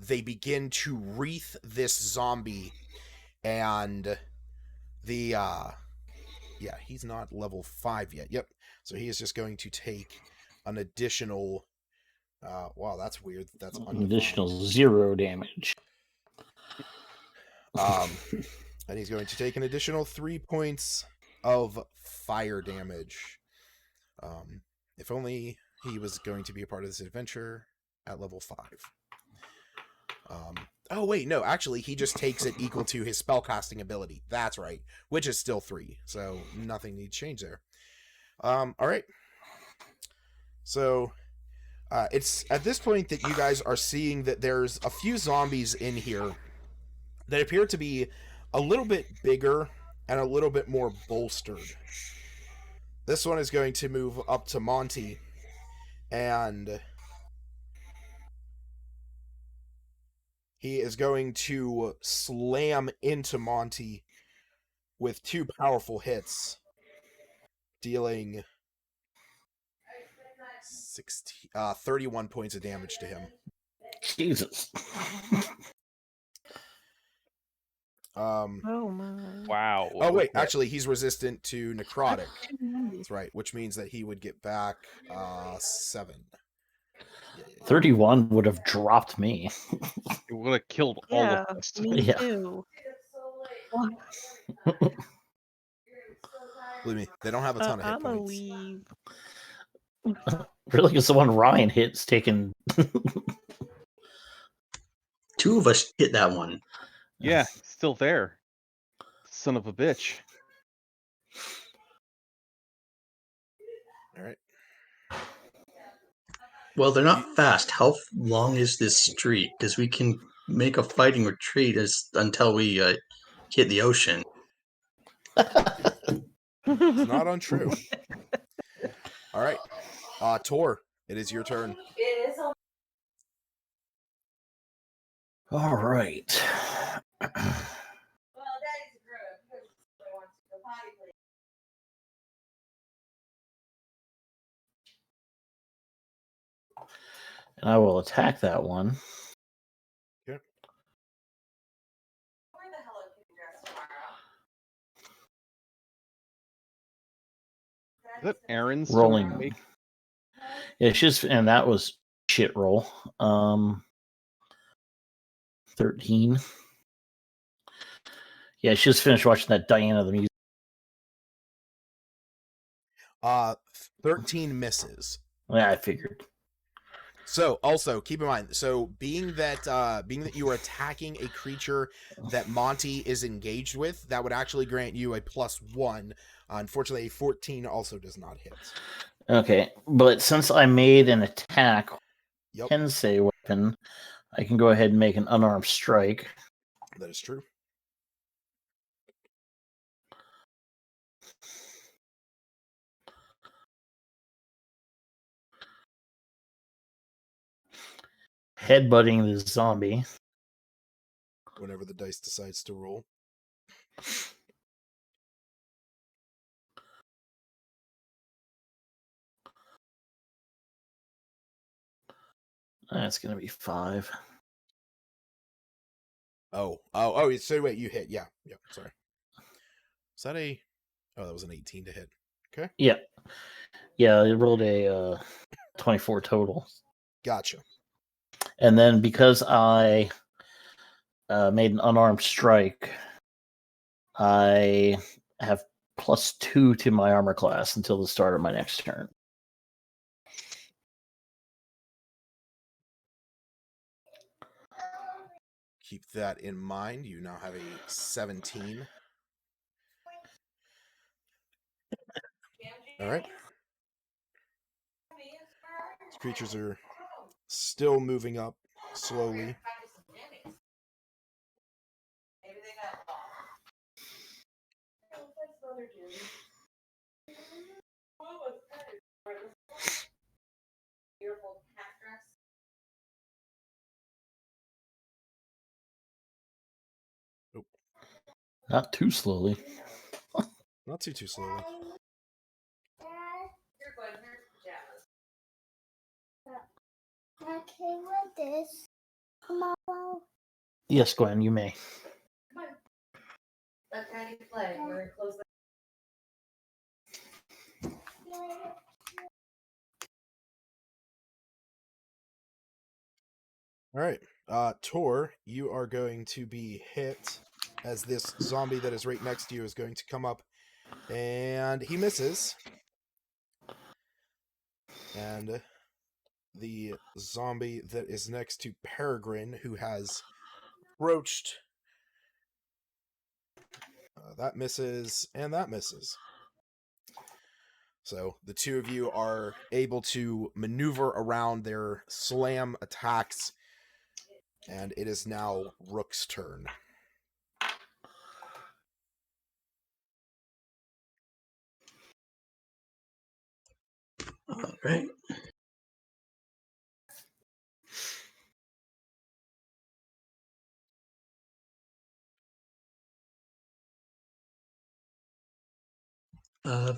they begin to wreath this zombie. And he's not level 5 yet. Yep. So he is just going to take an additional... wow, that's weird. That's undefined. Additional 0 damage. And he's going to take an additional 3 points of fire damage. If only he was going to be a part of this adventure at level 5. Oh, wait, no. Actually, he just takes it equal to his spellcasting ability. That's right. Which is still 3. So nothing needs change there. All right. So it's at this point that you guys are seeing that there's a few zombies in here that appear to be a little bit bigger and a little bit more bolstered. This one is going to move up to Monty, and he is going to slam into Monty with 2 powerful hits, dealing 31 points of damage to him. Jesus. Oh my. Wow. Oh, wait, actually, he's resistant to necrotic. That's right, which means that he would get back 7. 31 would have dropped me. It would have killed all Yeah, of us. me Yeah. too. Believe me, they don't have a ton of hit I'ma points. leave. Really, because the one Ryan hit's taken. 2 of us hit that one. Yeah, he's still there. Son of a bitch. All right. Well, they're not fast. How long is this street? Because we can make a fighting retreat until we hit the ocean. It's not untrue. All right. Tor, it is your turn. All right. And I will attack that one. Okay. Is that Aaron's Rolling. turn? Yeah, she's, and that was shit roll. 13. Yeah, she just finished watching that Diana the Music. 13 misses. Yeah, I figured. So, also keep in mind. So, being that you are attacking a creature that Monty is engaged with, that would actually grant you a +1. Unfortunately, a 14 also does not hit. Okay, but since I made an attack, Yep, Tensei weapon, I can go ahead and make an unarmed strike. that is true. Headbutting the zombie. Whenever the dice decides to roll. That's going to be 5. Oh, so wait, you hit. Yeah, sorry. Is that a... Oh, that was an 18 to hit. Okay. Yeah. Yeah, it rolled a 24 total. Gotcha. And then because I made an unarmed strike, I have +2 to my armor class until the start of my next turn. Keep that in mind. You now have a 17. All right. These creatures are still moving up slowly. Oh, Not too slowly. not too slowly. Okay, with this. Tomorrow. Yes, Gwen, you may. Let Daddy play. We're gonna close the... All right. Tor, you are going to be hit as this zombie that is right next to you is going to come up, and he misses. And the zombie that is next to Peregrine, who has broached, that misses, and that misses. So the two of you are able to maneuver around their slam attacks, and it is now Rook's turn. All right.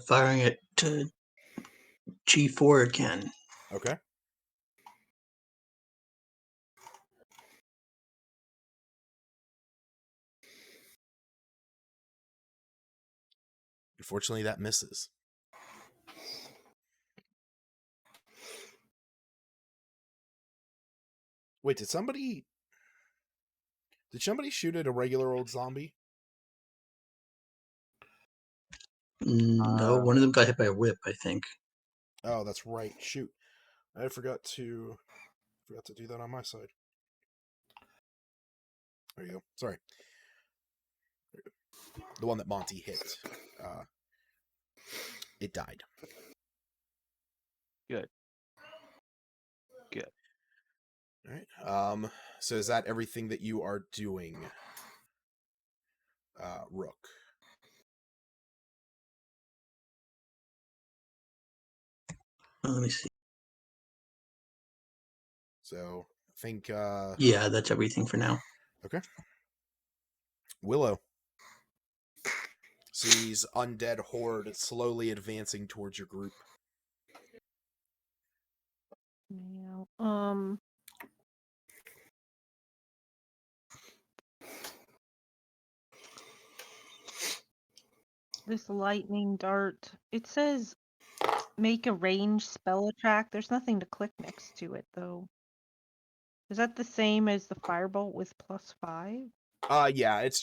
Firing at G4 again. Okay. Unfortunately, that misses. Wait, did somebody shoot at a regular old zombie? No, one of them got hit by a whip, I think. Oh, that's right. Shoot. I forgot to do that on my side. There you go. Sorry. The one that Monty hit. It died. Good. All right. So is that everything that you are doing, Rook? Let me see. So I think Yeah, that's everything for now. okay. Willow sees undead horde slowly advancing towards your group. Yeah. This lightning dart. It says make a range spell attack. There's nothing to click next to it though. Is that the same as the firebolt with +5? Yeah, it's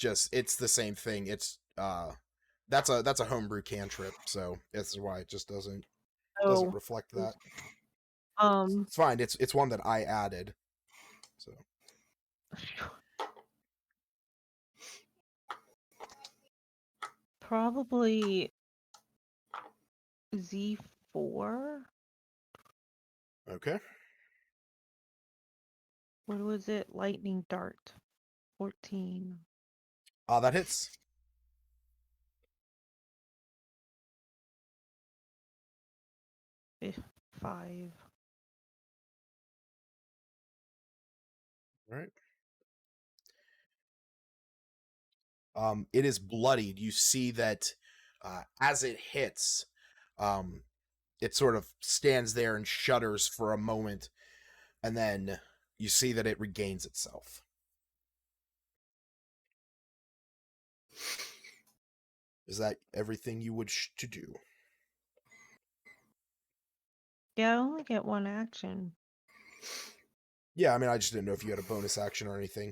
the same thing. It's that's a homebrew cantrip, so that's why it just doesn't Oh. reflect that. Um. It's fine. It's one that I added. So Probably Z4. okay. What was it? Lightning dart. 14. That hits. Eh, 5. All right. It is bloodied. You see that as it hits, it sort of stands there and shudders for a moment, and then you see that it regains itself. Is that everything you wish to do? Yeah, I only get one action. Yeah, I mean, I just didn't know if you had a bonus action or anything.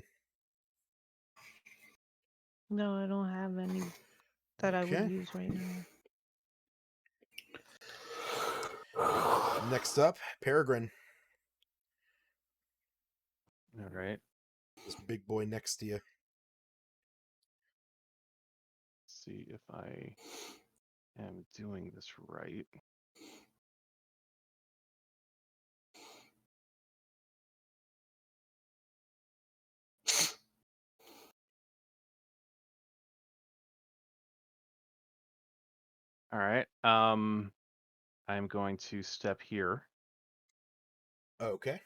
No, I don't have any that I would Okay. use right now. Next up, Peregrine. All right. This big boy next to you. See if I am doing this right. All right. I'm going to step here, Okay.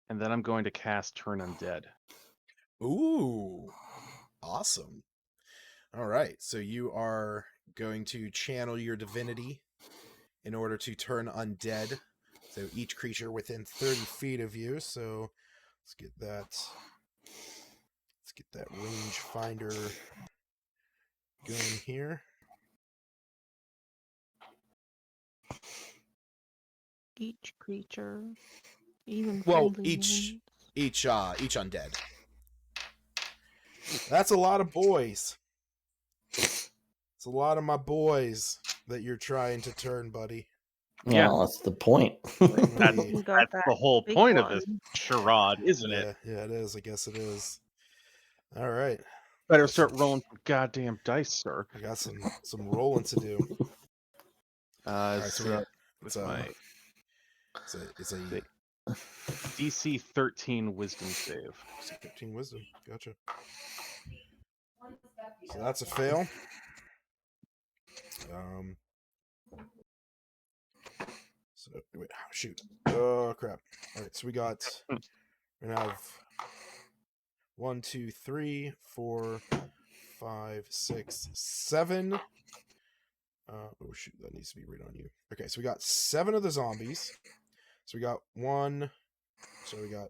and then I'm going to cast Turn Undead. Ooh. Awesome. All right. So you are going to channel your divinity in order to turn undead. So each creature within 30 feet of you. So let's get that. Let's get that range finder going here. Each creature, even Well, friendly each ones. each undead. That's a lot of boys. It's a lot of my boys that you're trying to turn, buddy. Yeah. Well, that's the point. That's You got that's that the whole big point of this one. charade, isn't it? Yeah, it is. I guess it is. All right. Better start rolling some goddamn dice, sir. I got some rolling to do. All right, so we got With my it's a DC 13 Wisdom save. 13 wisdom. Gotcha. So that's a fail. So wait, shoot. Oh crap. All right, so we're gonna have 1, 2, 3, 4, 5, 6, 7. Oh shoot, that needs to be right on you. Okay, so we got 7 of the zombies. So we got 1. So we got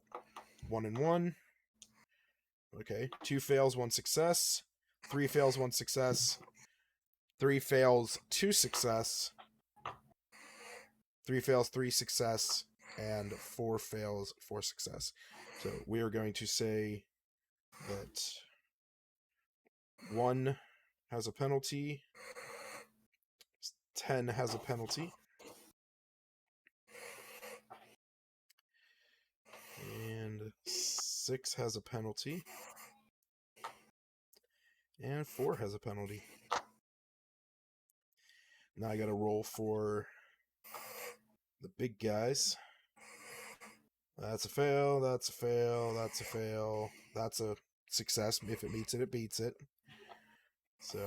1 and 1. Okay, 2 fails, 1 success. 3 fails, 1 success. 3 fails, 2 success. 3 fails, 3 success, and 4 fails, 4 success. So we are going to say that 1 has a penalty, 10 has a penalty, and 6 has a penalty, and 4 has a penalty. Now I gotta roll for the big guys. That's a fail, that's a fail, that's a fail, that's a success. If it meets it, it beats it. So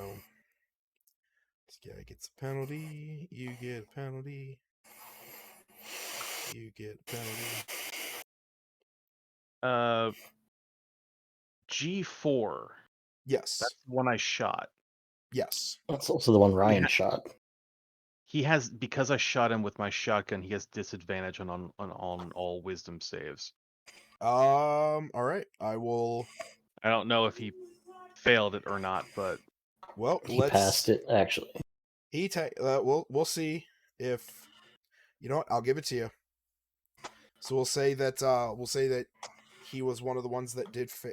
this guy gets a penalty, you get a penalty, you get a penalty. G4. Yes. That's the one I shot. Yes. That's also the one Ryan shot. He has, because I shot him with my shotgun, he has disadvantage on all wisdom saves. All right. I will. I don't know if he failed it or not, but Well, He passed it, actually. We'll see if you know what. I'll give it to you. So we'll say that he was one of the ones that did so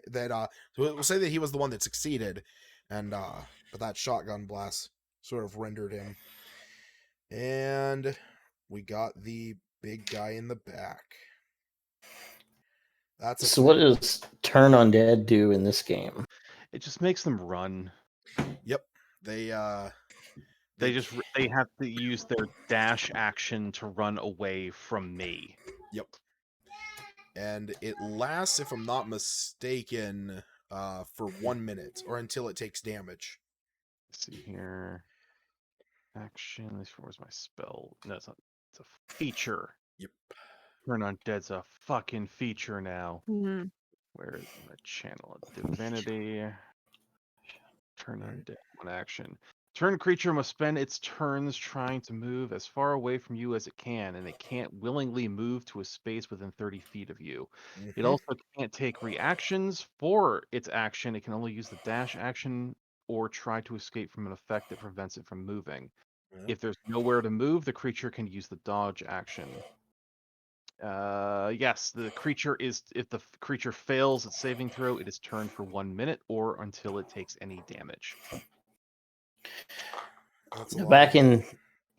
we'll say that he was the one that succeeded, and but that shotgun blast sort of rendered him. And we got the big guy in the back. That's a So what does Turn Undead do in this game? it just makes them run. Yep. They They have to use their dash action to run away from me. Yep. And it lasts, if I'm not mistaken, for 1 minute or until it takes damage. Let's see here. Action. Where's my spell? No, it's not. It's a feature. Yep. Turn Undead's a fucking feature now. Mhm. Where is my channel of divinity? Turn Alright. Undead, one action. Turn creature must spend its turns trying to move as far away from you as it can, and it can't willingly move to a space within 30 feet of you. It Mhm. also can't take reactions for its action. It can only use the dash action or try to escape from an effect that prevents it from moving. Yeah. If there's nowhere to move, the creature can use the dodge action. Yes, the creature is. If the creature fails its saving throw, it is turned for 1 minute or until it takes any damage. That's a lot. Back in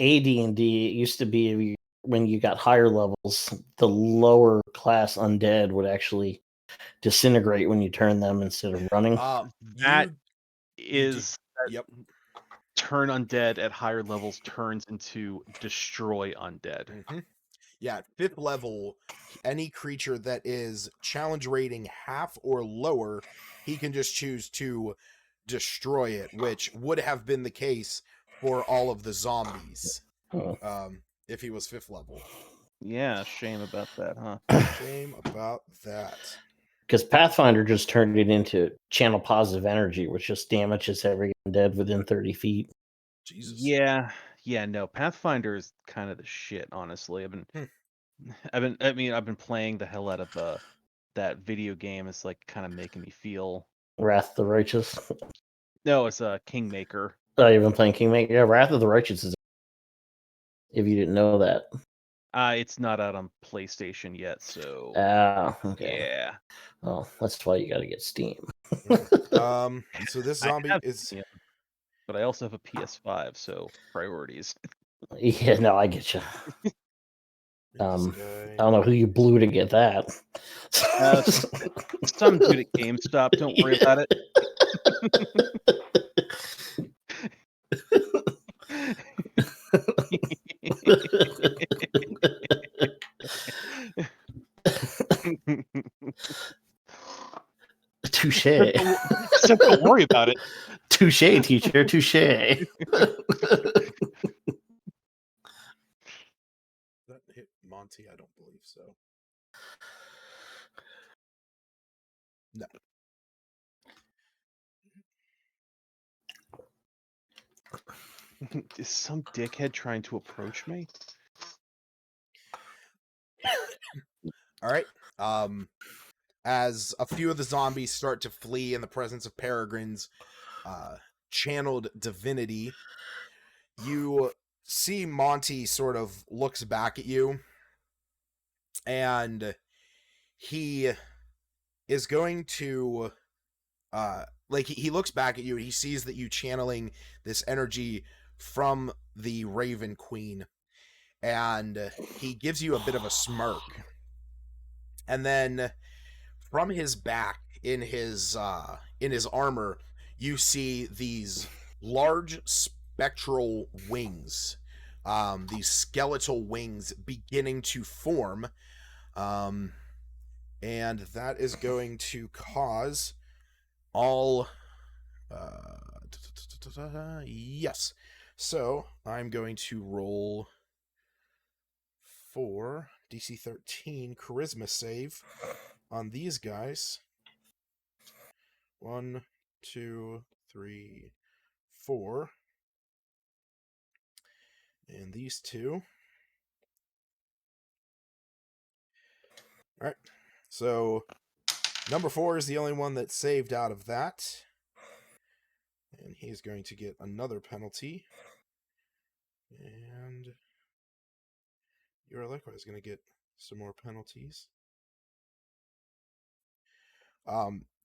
AD&D, it used to be when you got higher levels, the lower class undead would actually disintegrate when you turn them instead of running. That you did- is Yep. turn undead at higher levels turns into destroy undead. Mhm. Yeah, at 5th level, any creature that is challenge rating half or lower, he can just choose to destroy it, which would have been the case for all of the zombies Oh. if he was 5th level. Yeah, shame about that, huh? Shame about that. Because Pathfinder just turned it into channel positive energy, which just damages every undead within 30 feet. Jesus. Yeah, no, Pathfinder is kind of the shit, honestly. I've been playing the hell out of that video game. It's like kind of making me feel. Wrath of the Righteous. No, it's a Kingmaker. Oh, you've been playing Kingmaker? Yeah, Wrath of the Righteous is. If you didn't know that. It's not out on PlayStation yet, so Okay. yeah. Well, that's why you got to get Steam. So this I zombie have is. Steam, but I also have a PS5, so priorities. Yeah, no, I get you. This I guy. don't know who you blew to get that. Some dude at GameStop. Don't worry about it. Touche. Except don't worry about it. Touche, teacher. Touche. That hit Monty? I don't believe so. No. Is some dickhead trying to approach me? All right. As a few of the zombies start to flee in the presence of Peregrine's channeled divinity, you see Monty sort of looks back at you, and he is going to he looks back at you and he sees that you channeling this energy from the Raven Queen, and he gives you a bit of a smirk, and then from his back in his armor you see these large spectral wings, these skeletal wings beginning to form, and that is going to cause all yes. So I'm going to roll for DC 13 charisma save on these guys. 1, 2, 3, 4. And these two. Alright. So number 4 is the only one that's saved out of that. And he's going to get another penalty. And you're likewise going to get some more penalties.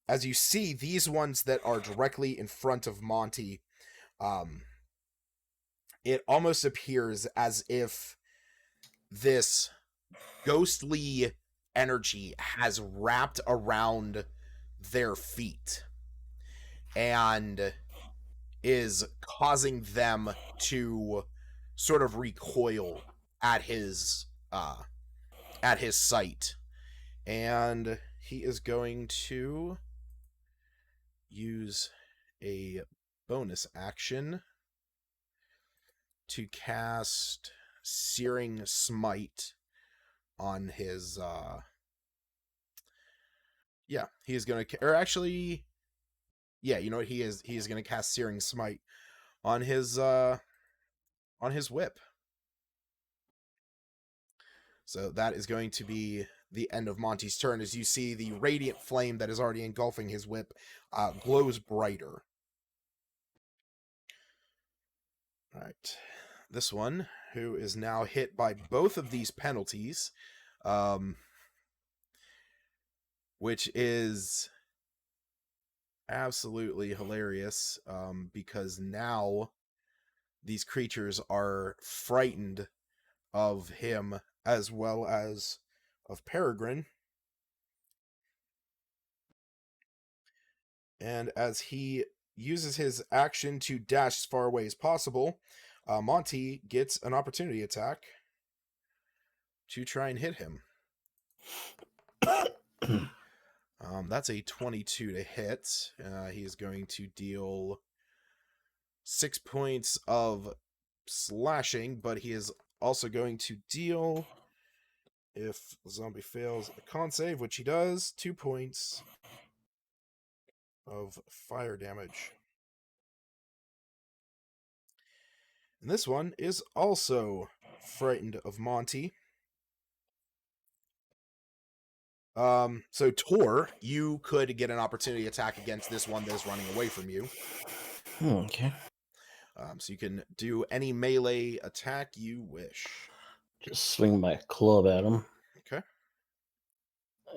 As you see, these ones that are directly in front of Monty, it almost appears as if this ghostly energy has wrapped around their feet and is causing them to sort of recoil at his sight, and he is going to use a bonus action to cast Searing Smite on his he's gonna, or actually, yeah, you know what, he is going to cast Searing Smite on his whip. So that is going to be the end of Monty's turn, as you see the radiant flame that is already engulfing his whip glows brighter. All right. This one, who is now hit by both of these penalties, which is absolutely hilarious, because now these creatures are frightened of him as well as of Peregrine. And as he uses his action to dash as far away as possible, Monty gets an opportunity attack to try and hit him. That's a 22 to hit. He is going to deal 6 points of slashing, but he is also going to deal, if the zombie fails a con save, which he does, 2 points of fire damage. And this one is also frightened of Monty. So Tor, you could get an opportunity attack against this one that is running away from you. Okay. So you can do any melee attack you wish. Just swing my club at him. Okay.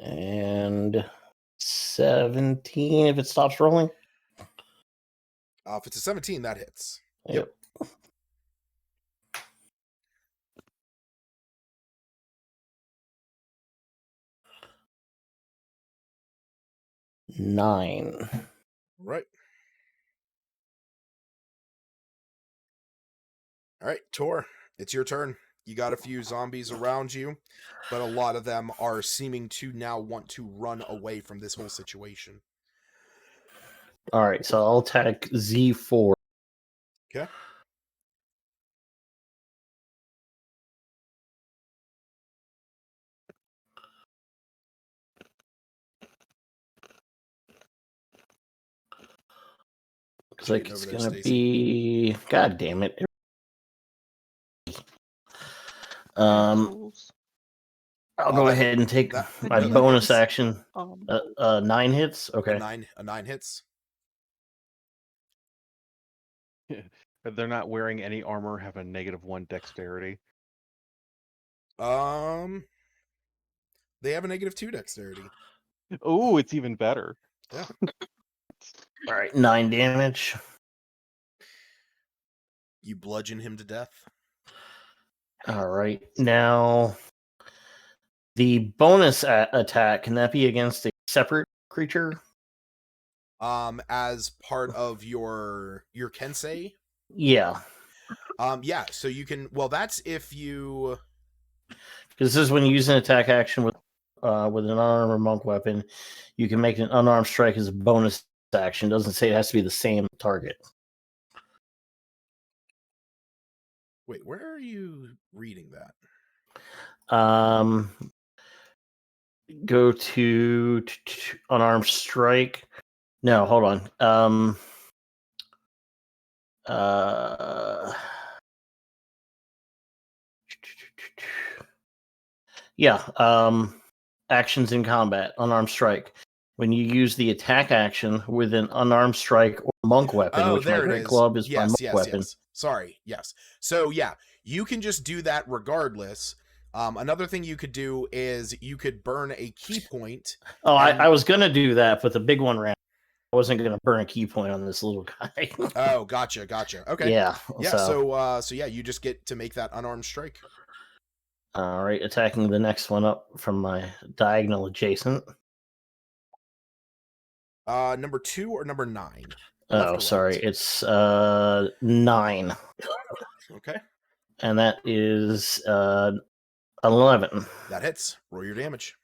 And 17 if it stops rolling. If it's a 17, that hits. Yep. 9. Right. All right, Tor, it's your turn. You got a few zombies around you, but a lot of them are seeming to now want to run away from this whole situation. All right, so I'll attack Z4. Okay. Looks like it's going to be... God damn it. Assholes. I'll go ahead and take my that bonus hits. action. 9 hits? Okay. A nine hits. They're not wearing any armor, have a -1 dexterity. They have a -2 dexterity. Oh, it's even better. Yeah. All right, 9 damage. You bludgeon him to death. All right, now the bonus attack, can that be against a separate creature? As part of your Kensei? Yeah. Yeah, so you can, well, that's if you... Because this is when you use an attack action with an unarmed or monk weapon, you can make an unarmed strike as a bonus action. It doesn't say it has to be the same target. Wait, where are you reading that? Go to unarmed strike. No, hold on. Yeah. Actions in combat, unarmed strike. When you use the attack action with an unarmed strike or monk weapon, which my great club is my monk weapon. Yes. Sorry, yes. So yeah, you can just do that regardless. Another thing you could do is you could burn a key point. Oh, I was gonna do that, but the big one ran. I wasn't gonna burn a key point on this little guy. Oh, gotcha. Okay. Yeah. So yeah, you just get to make that unarmed strike. All right, attacking the next one up from my diagonal adjacent. Number 2 or number 9? Oh, sorry, it's 9. Okay. And that is 11. That hits. Roll your damage.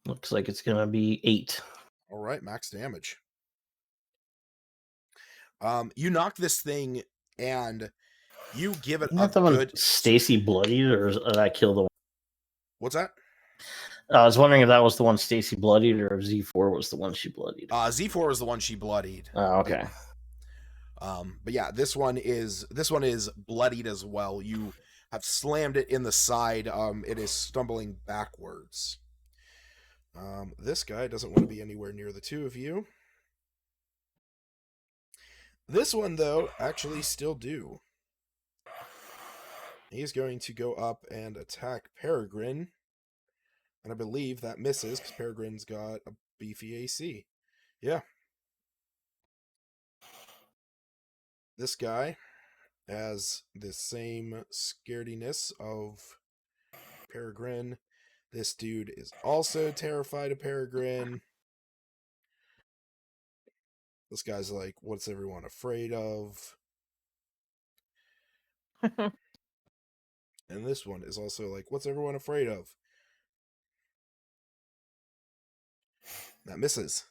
Looks like it's gonna be 8. All right, max damage. You knock this thing and you give it Isn't that the good. one Stacy bloodied, or did I kill the one? What's that? I was wondering if that was the one Stacy bloodied, or if Z4 was the one she bloodied. Z4 was the one she bloodied. Oh, okay. But yeah, this one is bloodied as well. You have slammed it in the side. It is stumbling backwards. This guy doesn't want to be anywhere near the two of you. This one, though, actually still do. He's going to go up and attack Peregrine. And I believe that misses, because Peregrine's got a beefy AC. Yeah. This guy has the same scarediness of Peregrine. This dude is also terrified of Peregrine. This guy's like, what's everyone afraid of? And this one is also like, what's everyone afraid of? That misses.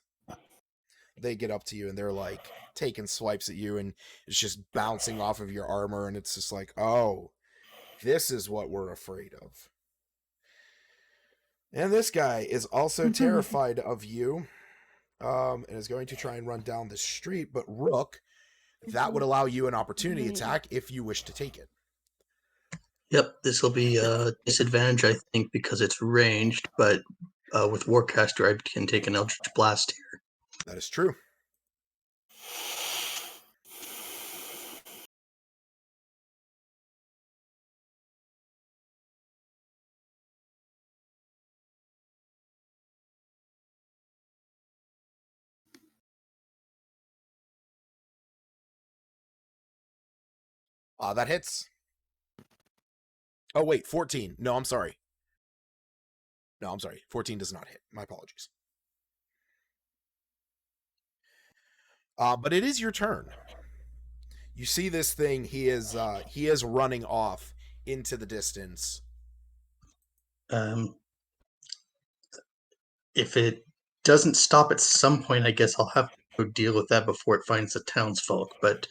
They get up to you and they're like taking swipes at you, and it's just bouncing off of your armor, and it's just like, oh, this is what we're afraid of. And this guy is also terrified of you, and is going to try and run down the street. But Rook, that would allow you an opportunity attack if you wish to take it. Yep, this will be a disadvantage, I think, because it's ranged, but with Warcaster, I can take an Eldritch Blast here. That is true. That hits. Oh, wait, 14. No, I'm sorry. 14 does not hit. My apologies. But it is your turn. You see this thing. He is running off into the distance. If it doesn't stop at some point, I guess I'll have to go deal with that before it finds the townsfolk, but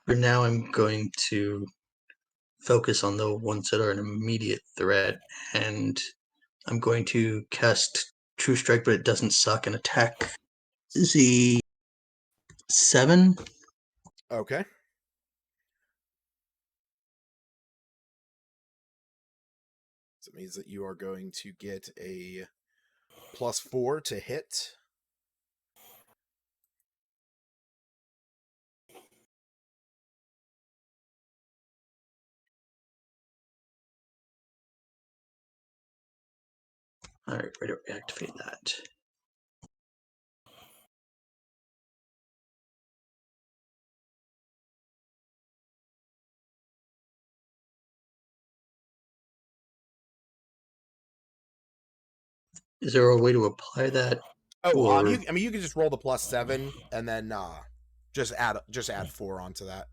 for now I'm going to focus on the ones that are an immediate threat, and I'm going to cast True Strike, but it doesn't suck, and attack Z7. Okay. So it means that you are going to get a +4 to hit. All right, ready to reactivate that. Is there a way to apply that? Oh, or... you can just roll the +7 and then just add 4 onto that.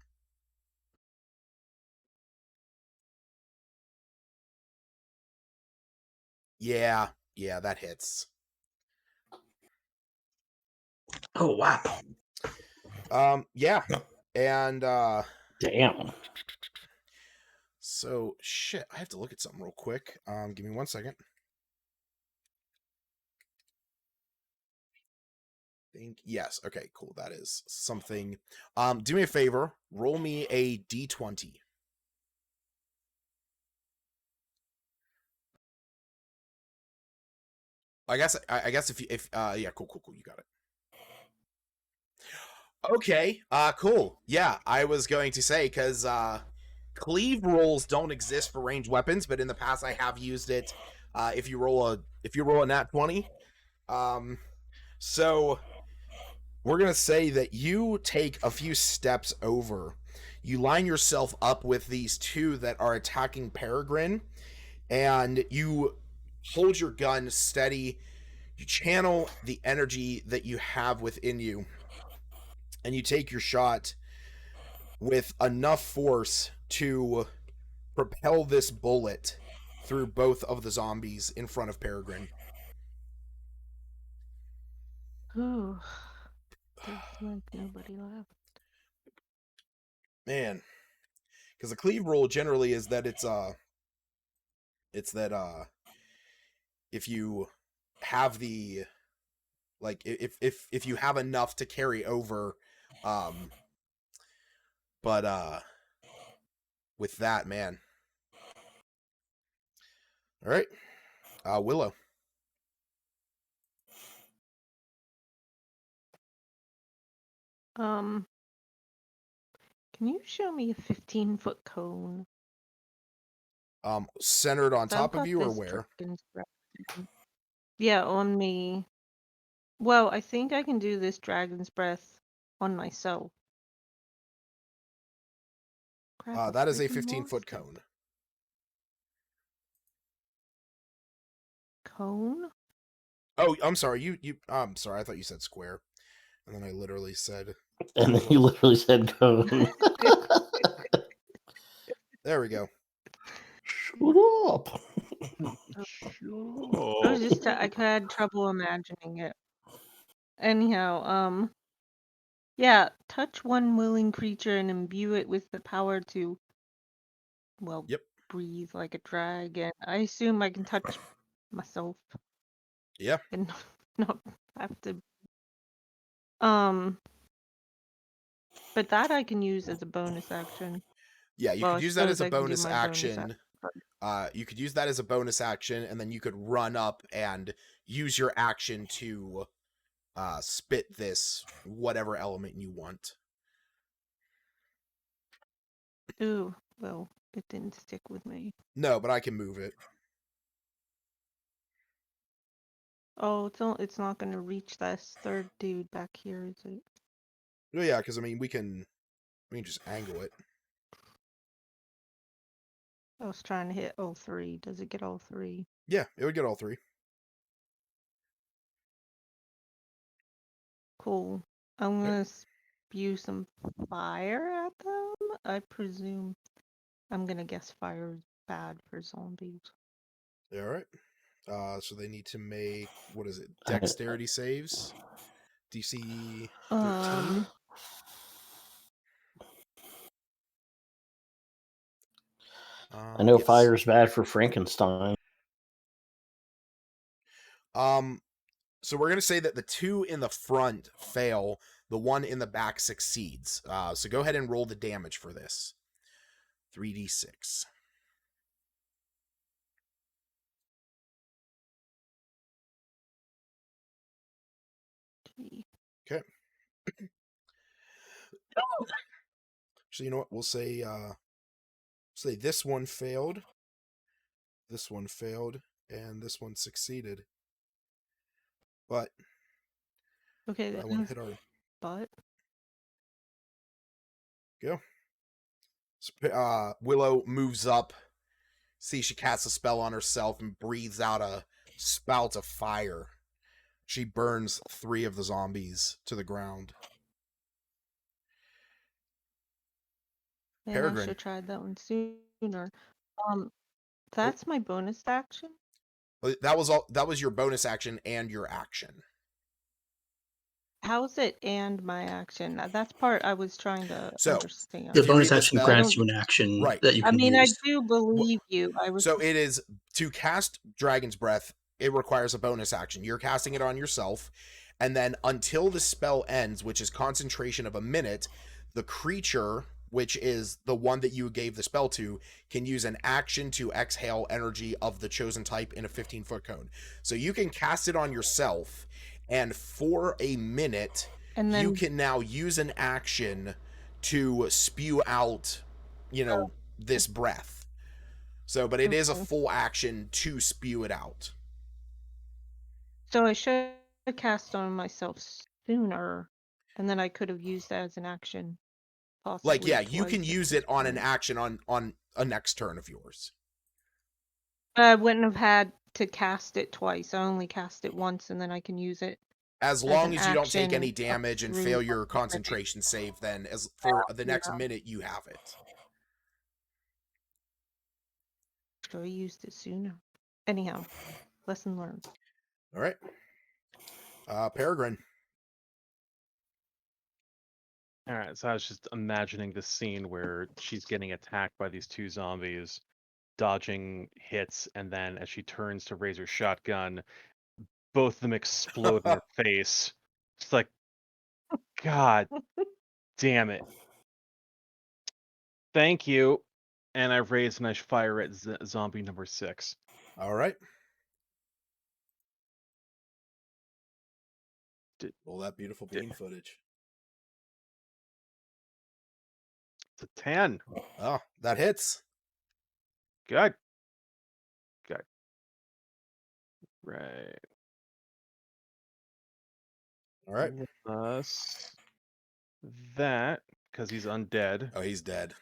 Yeah, that hits. Oh wow. Yeah. And Damn. so shit, I have to look at something real quick. Give me 1 second. Yes, okay, cool. That is something. Do me a favor, roll me a D20. I guess if yeah, cool, you got it. Okay, cool. Yeah, I was going to say, because cleave rolls don't exist for ranged weapons, but in the past I have used it. If you roll a nat 20, so we're gonna say that you take a few steps over. You line yourself up with these two that are attacking Peregrine, and you hold your gun steady. You channel the energy that you have within you, and you take your shot with enough force to propel this bullet through both of the zombies in front of Peregrine. Ooh. There's like nobody left. Man, because the cleave roll generally is that it's that if you have the like if you have enough to carry over, but with that, man. All right, Willow. Can you show me a 15-foot cone? Centered on 'Cause I've top of got you or this where? dragon's breath. Yeah, on me. Well, I think I can do this dragon's breath on myself. Crap, I That is a freaking 15-foot lost it. cone. Cone? Oh, I'm sorry. I'm sorry. I thought you said square, and then I literally said. And then you literally said cone. There we go. Shut up. I was just I had trouble imagining it. Anyhow, yeah, touch one willing creature and imbue it with the power to, well, Yep. breathe like a dragon. I assume I can touch myself Yeah. and not have to. But that I can use as a bonus action. Yeah, you Well, I could use that as suppose a I can do bonus my bonus action. action. You could use that as a bonus action, and then you could run up and use your action to spit this whatever element you want. Ooh, well, it didn't stick with me. No, but I can move it. Oh, it's not gonna reach this third dude back here, is it? Oh yeah, because I mean we can just angle it. I was trying to hit all three. Does it get all three? Yeah, it would get all three. Cool. I'm Okay. gonna spew some fire at them. I presume. I'm gonna guess fire is bad for zombies. All right. So they need to make, what is it? Dexterity saves. DC 13. I know Yes. fire's bad for Frankenstein. So we're gonna say that the two in the front fail, the one in the back succeeds. So go ahead and roll the damage for this. 3d6. Gee. Okay. So you know what? We'll say this one failed, this one failed, and this one succeeded. But Okay, I that want to is hit our butt. go. Willow moves up. See, she casts a spell on herself and breathes out a spout of fire. She burns 3 of the zombies to the ground. Man, I should Peregrine. have tried that one sooner. That's my bonus action. That was your bonus action and your action. How's it and my action? That's part I was trying to So, understand. The If you bonus read the action spell- grants you an action Right. that you I can mean, I use. do believe you. I was So it is to cast Dragon's Breath, it requires a bonus action. You're casting it on yourself, and then until the spell ends, which is concentration of a minute, the creature, which is the one that you gave the spell to, can use an action to exhale energy of the chosen type in a 15-foot cone. So you can cast it on yourself, and for a minute, and then you can now use an action to spew out, this breath. So, but it is a okay. full action to spew it out. So I should have cast on myself sooner, and then I could have used that as an action, possibly. Like, yeah, you can twice at use this it on an point. action on a next turn of yours. I wouldn't have had to cast it twice. I only cast it once, and then I can use it As as long an as you don't take action any up damage and through fail a your minute. concentration save, then as for the next Yeah. minute you have it. Should have used it sooner. Anyhow, lesson learned. All right. Peregrine. All right, so I was just imagining the scene where she's getting attacked by these two zombies, dodging hits, and then as she turns to raise her shotgun, both of them explode in her face. It's like, God damn it. Thank you. And I raise and I fire at zombie number 6. All right. Roll that beautiful bean footage. It's a 10. Oh, that hits. Good. Good. Right. All right. Plus that, because he's undead. Oh, he's dead.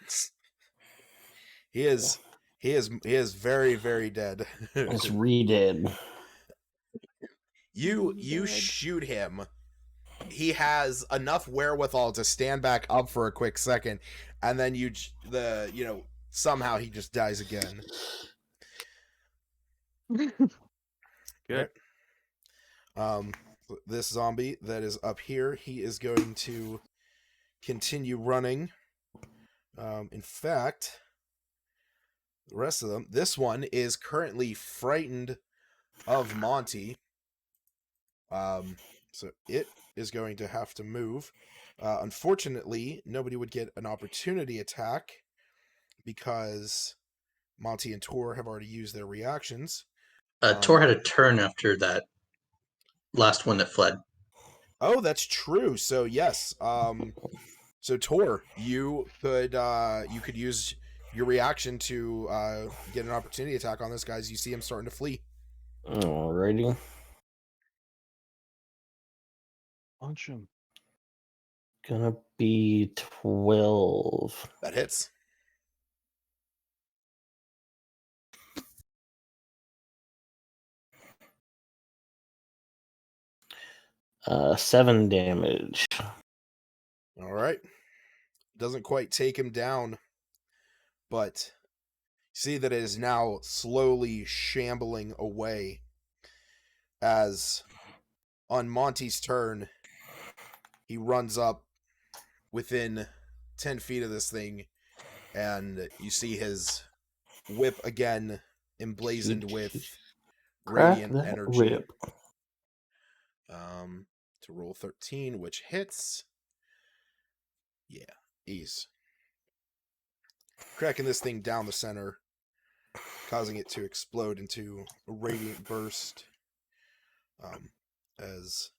He is very, very dead. It's re-dead. You Dead. shoot him. He has enough wherewithal to stand back up for a quick second, and then somehow he just dies again. Good. Right. This zombie that is up here, he is going to continue running. In fact, the rest of them, this one is currently frightened of Monty. So it is going to have to move. Unfortunately, nobody would get an opportunity attack because Monty and Tor have already used their reactions. Tor had a turn after that last one that fled. Oh, that's true. So yes. So Tor, you could use your reaction to get an opportunity attack on this guy as you see him starting to flee. Alrighty. Punch him. Gonna be 12. That hits. Uh, 7 damage. All right. Doesn't quite take him down, but see that it is now slowly shambling away as on Monty's turn, he runs up within 10 feet of this thing, and you see his whip again emblazoned with Crack radiant that energy. whip. To roll 13, which hits. Yeah, ease. Cracking this thing down the center, causing it to explode into a radiant burst. As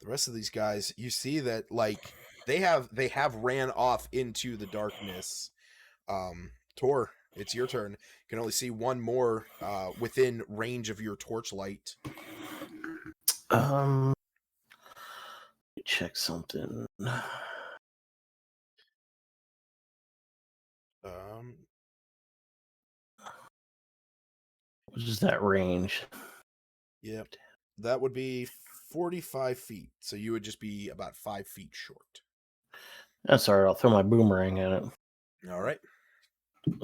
the rest of these guys, you see that like they have ran off into the darkness. Tor, it's your turn. You can only see one more within range of your torchlight. Let me check something. What is that range? Yep. That would be 45 feet. So you would just be about 5 feet short. That's all right. I'll throw my boomerang at it. All right.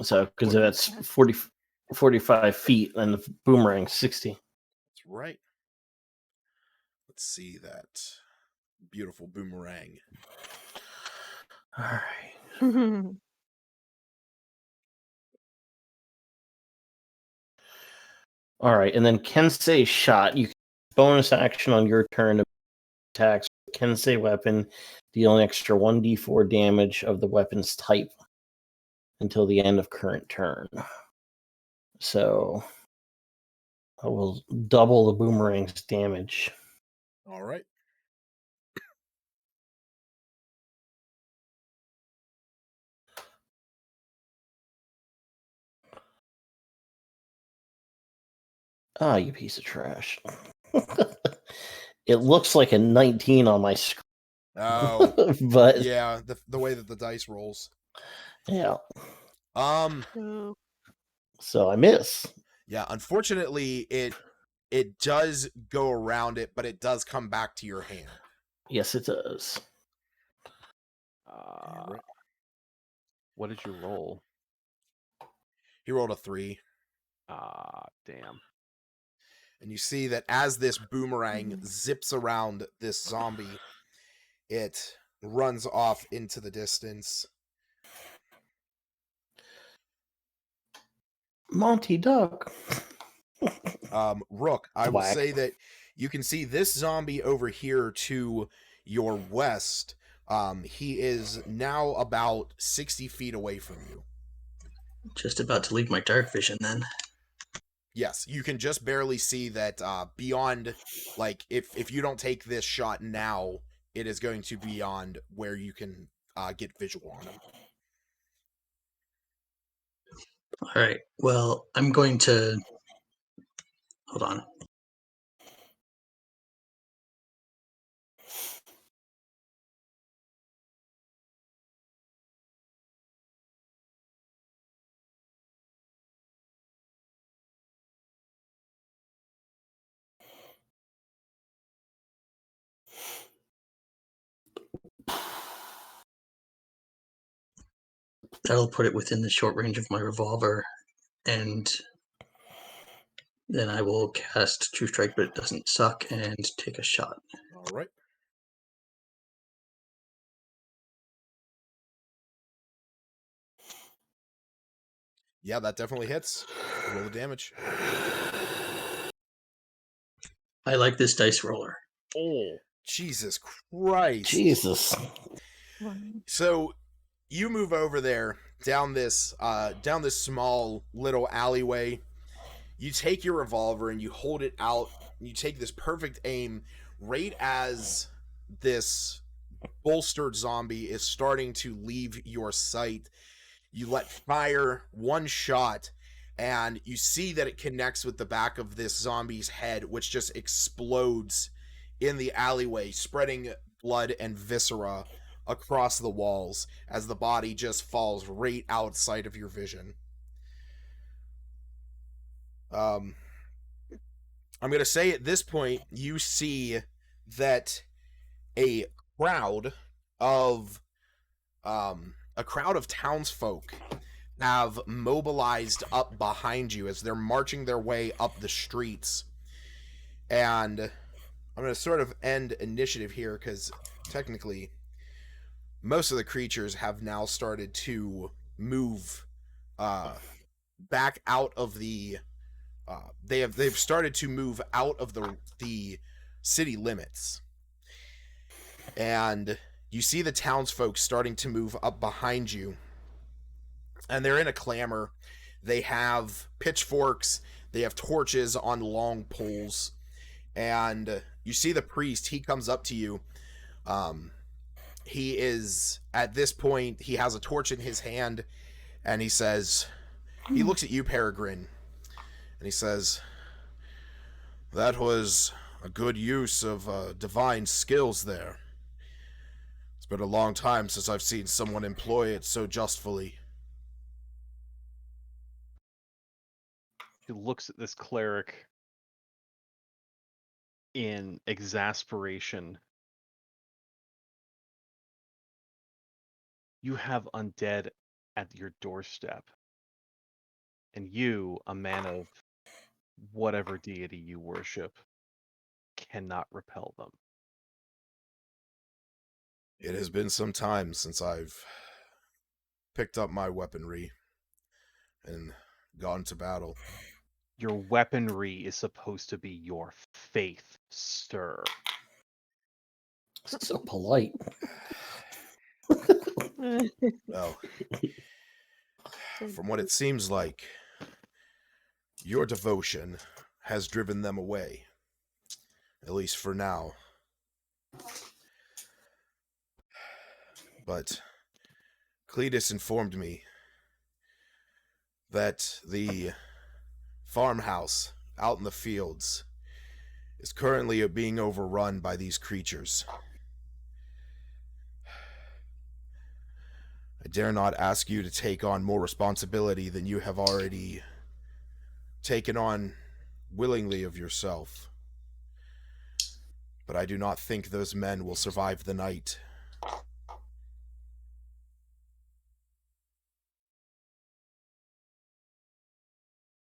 So, because that's 45 feet, and the boomerang 60. That's right. Let's see that beautiful boomerang. All right. All right, and then Kensei shot. You can bonus action on your turn to attacks. Kensei weapon, deal an extra 1d4 damage of the weapon's type until the end of current turn. So I will double the boomerang's damage. All right. Ah, you piece of trash. It looks like a 19 on my screen. Oh, but yeah, the way that the dice rolls. Yeah. Oh. So I miss. Yeah, unfortunately, it does go around it, but it does come back to your hand. Yes, it does. Right. What did you roll? He rolled a 3. Damn. And you see that as this boomerang zips around this zombie, it runs off into the distance. Monty Duck. Rook, I will Thwack. say that you can see this zombie over here to your west. He is now about 60 feet away from you. Just about to leave my dark vision then. Yes, you can just barely see that beyond, like, if you don't take this shot now, it is going to be beyond where you can get visual on him. Alright, well, I'm going to... Hold on. That'll put it within the short range of my revolver, and then I will cast True Strike, but it doesn't suck, and take a shot. All right. Yeah, that definitely hits. Roll the damage. I like this dice roller. Oh, Jesus Christ. Jesus. So you move over there down this small little alleyway. You take your revolver and you hold it out. You take this perfect aim right as this bolstered zombie is starting to leave your sight. You let fire one shot, and you see that it connects with the back of this zombie's head, which just explodes in the alleyway, spreading blood and viscera across the walls as the body just falls right outside of your vision. I'm going to say at this point, you see that a crowd of townsfolk have mobilized up behind you as they're marching their way up the streets. And I'm going to sort of end initiative here because technically most of the creatures have now started to move back out of the they've started to move out of the city limits. And you see the townsfolk starting to move up behind you. And they're in a clamor. They have pitchforks, they have torches on long poles, and you see the priest. He comes up to you. He is, at this point, he has a torch in his hand, and he says, he looks at you, Peregrine, and he says, "That was a good use of divine skills there. It's been a long time since I've seen someone employ it so justfully." he looks at this cleric in exasperation. You have undead at your doorstep, and you, a man of whatever deity you worship, cannot repel them. It has been some time since I've picked up my weaponry and gone to battle. Your weaponry is supposed to be your faith, sir. So polite. Well, from what it seems like, your devotion has driven them away. At least for now. But Cletus informed me that the farmhouse out in the fields is currently being overrun by these creatures. I dare not ask you to take on more responsibility than you have already taken on willingly of yourself. But I do not think those men will survive the night.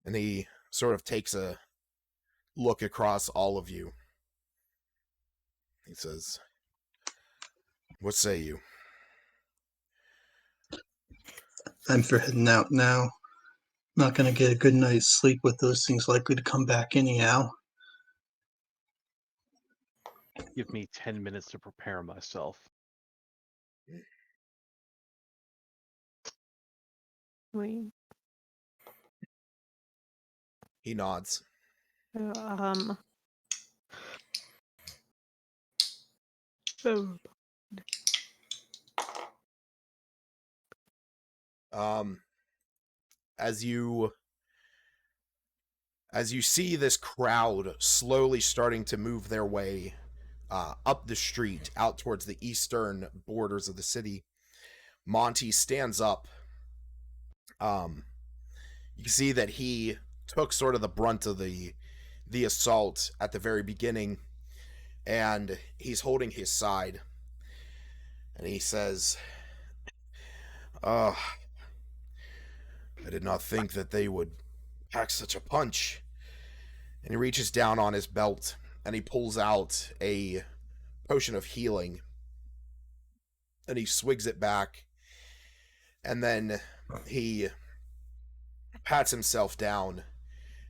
And he sort of takes a look across all of you. He says, What say you? I'm for heading out now. Not gonna get a good night's sleep with those things likely to come back anyhow. Give me 10 minutes to prepare myself. We He nods. um oh, As you see this crowd slowly starting to move their way up the street out towards the eastern borders of the city, Monty stands up. You can see that he took sort of the brunt of the assault at the very beginning, and he's holding his side, and he says, I did not think that they would pack such a punch. And he reaches down on his belt and he pulls out a potion of healing, and he swigs it back, and then he pats himself down,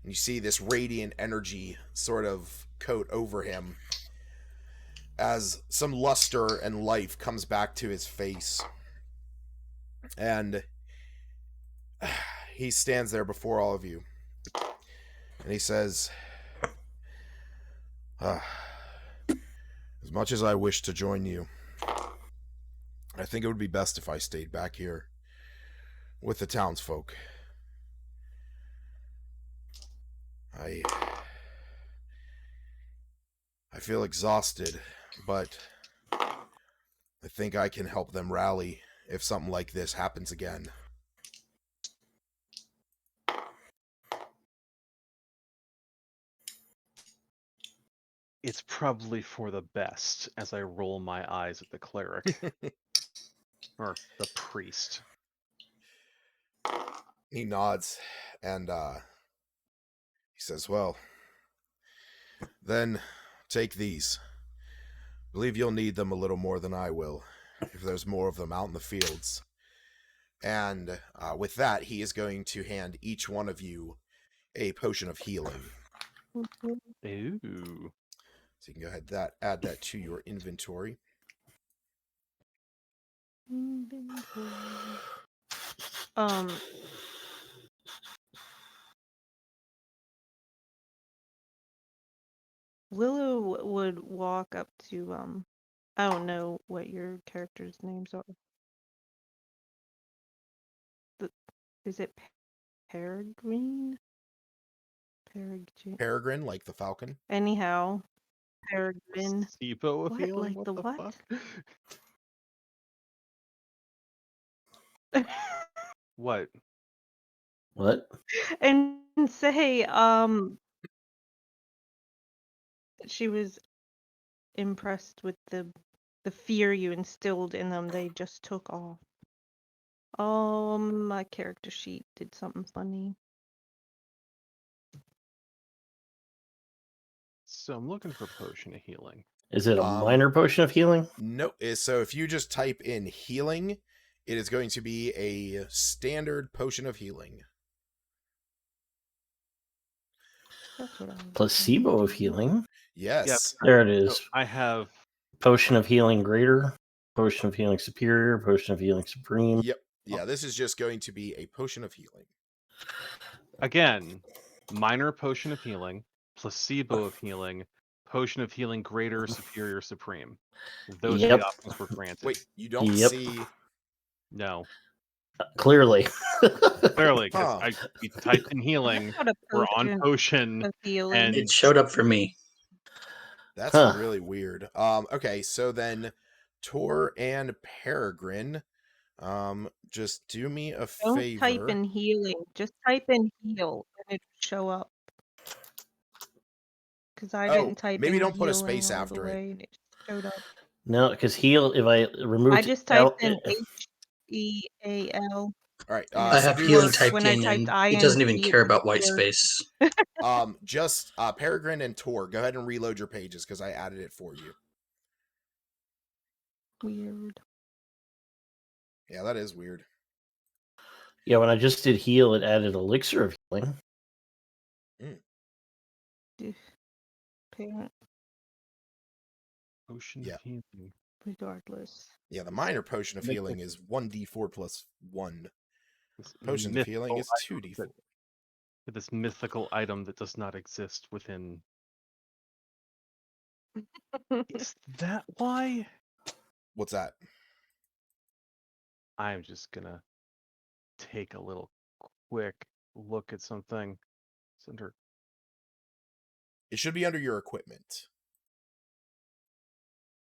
and you see this radiant energy sort of coat over him as some luster and life comes back to his face. And he stands there before all of you, and he says, as much as I wish to join you, I think it would be best if I stayed back here with the townsfolk. I feel exhausted, but I think I can help them rally if something like this happens again. It's probably for the best, as I roll my eyes at the cleric. Or the priest. He nods, and he says, well, then take these. I believe you'll need them a little more than I will, if there's more of them out in the fields. And with that, he is going to hand each one of you a potion of healing. Ooh. So you can go ahead and add that to your inventory. Willow would walk up to I don't know what your characters' names are. Is it Peregrine? Peregrine, like the falcon. Anyhow, Peregrine. Placebo of What? healing? Like What the the what? fuck? What? What? And say she was impressed with the fear you instilled in them. They just took off. My character sheet did something funny. So I'm looking for potion of healing. Is it a minor potion of healing? No. So if you just type in healing, it is going to be a standard potion of healing. That's what I was Placebo of healing? Yes. Yep. There it is. So I have Potion of healing greater, potion of healing superior, potion of healing supreme. Yep. Yeah, this is just going to be a potion of healing. Again, minor potion of healing, placebo of healing, potion of healing greater, superior, supreme. Those are the options we're granted. Wait, you don't Yep. see... No. Clearly. Clearly, because we typed in healing, we're on potion, of healing. and It showed up for me. That's really weird. Okay, so then Tor and Peregrine, just do me a Don't favor. type in healing. Just type in heal, and it'll show up. Because I didn't type maybe in don't put a healing space all the after it. way, and it showed up. No, because heal, if I removed I just typed in HEAL. All right. I have do healing us- typed When I in, typed and it doesn't even ING, care it about white disappeared. space. Just Peregrine and Tor, go ahead and reload your pages because I added it for you. Weird. Yeah, that is weird. Yeah, when I just did heal, it added elixir of healing. Parent, Potion Yeah. of healing. regardless. Yeah, the minor potion of Makes healing is 1d4 plus 1. This Potion of healing mythical is item 2d4. this mythical item that does not exist within. Is that why? What's that? I'm just gonna take a little quick look at something. It's under It should be under your equipment.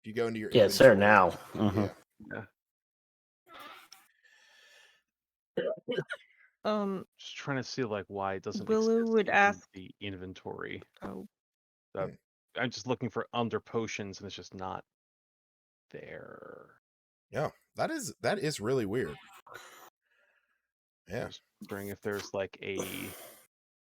If you go into your Yeah, it's there inventory. now. Mhm. Yeah. just trying to see like why it doesn't Willow exist would in ask. the inventory. Oh, I'm just looking for under potions and it's just not there. Yeah, that is really weird. Yeah. Just wondering if there's like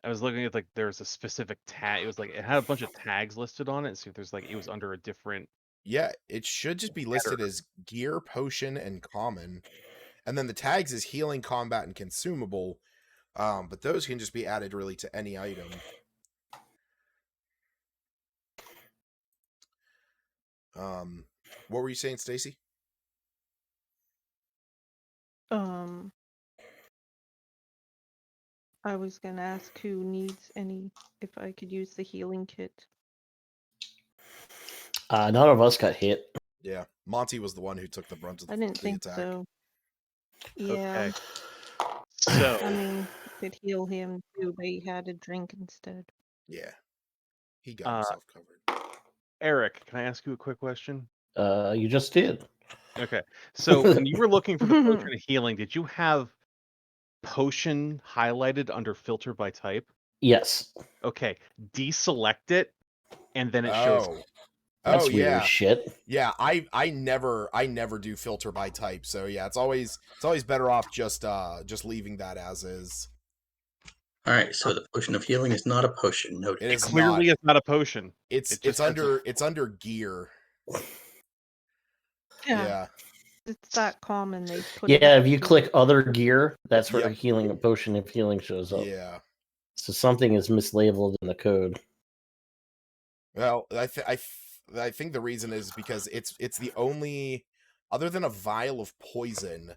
I was looking at like there's a specific tag. It was like it had a bunch of tags listed on it. See if there's like it was under a different. Yeah, it should just be listed as gear, potion, and common. And then the tags is healing, combat, and consumable. But those can just be added really to any item. What were you saying, Stacy? I was gonna ask who needs any, if I could use the healing kit. None of us got hit. Yeah, Monty was the one who took the brunt of I didn't the think attack. so. Yeah. Okay. So I mean, could heal him too, but he had a drink instead. Yeah, he got himself covered. Eric, can I ask you a quick question? You just did. Okay. So when you were looking for the potion of healing, did you have potion highlighted under filter by type? Yes. Okay. Deselect it, and then it shows. That's Oh weird yeah. as shit. Yeah, I never do filter by type. So yeah, it's always better off just leaving that as is. All right, so the potion of healing is not a potion. Noted. It It is clearly not. is not a potion. It's It just has it's under gear. Yeah. Yeah. It's that common. They put it Yeah, at if you the click other gear, that's where Yep. healing potion of healing shows up. Yeah. So something is mislabeled in the code. Well, I think the reason is because it's the only, other than a vial of poison,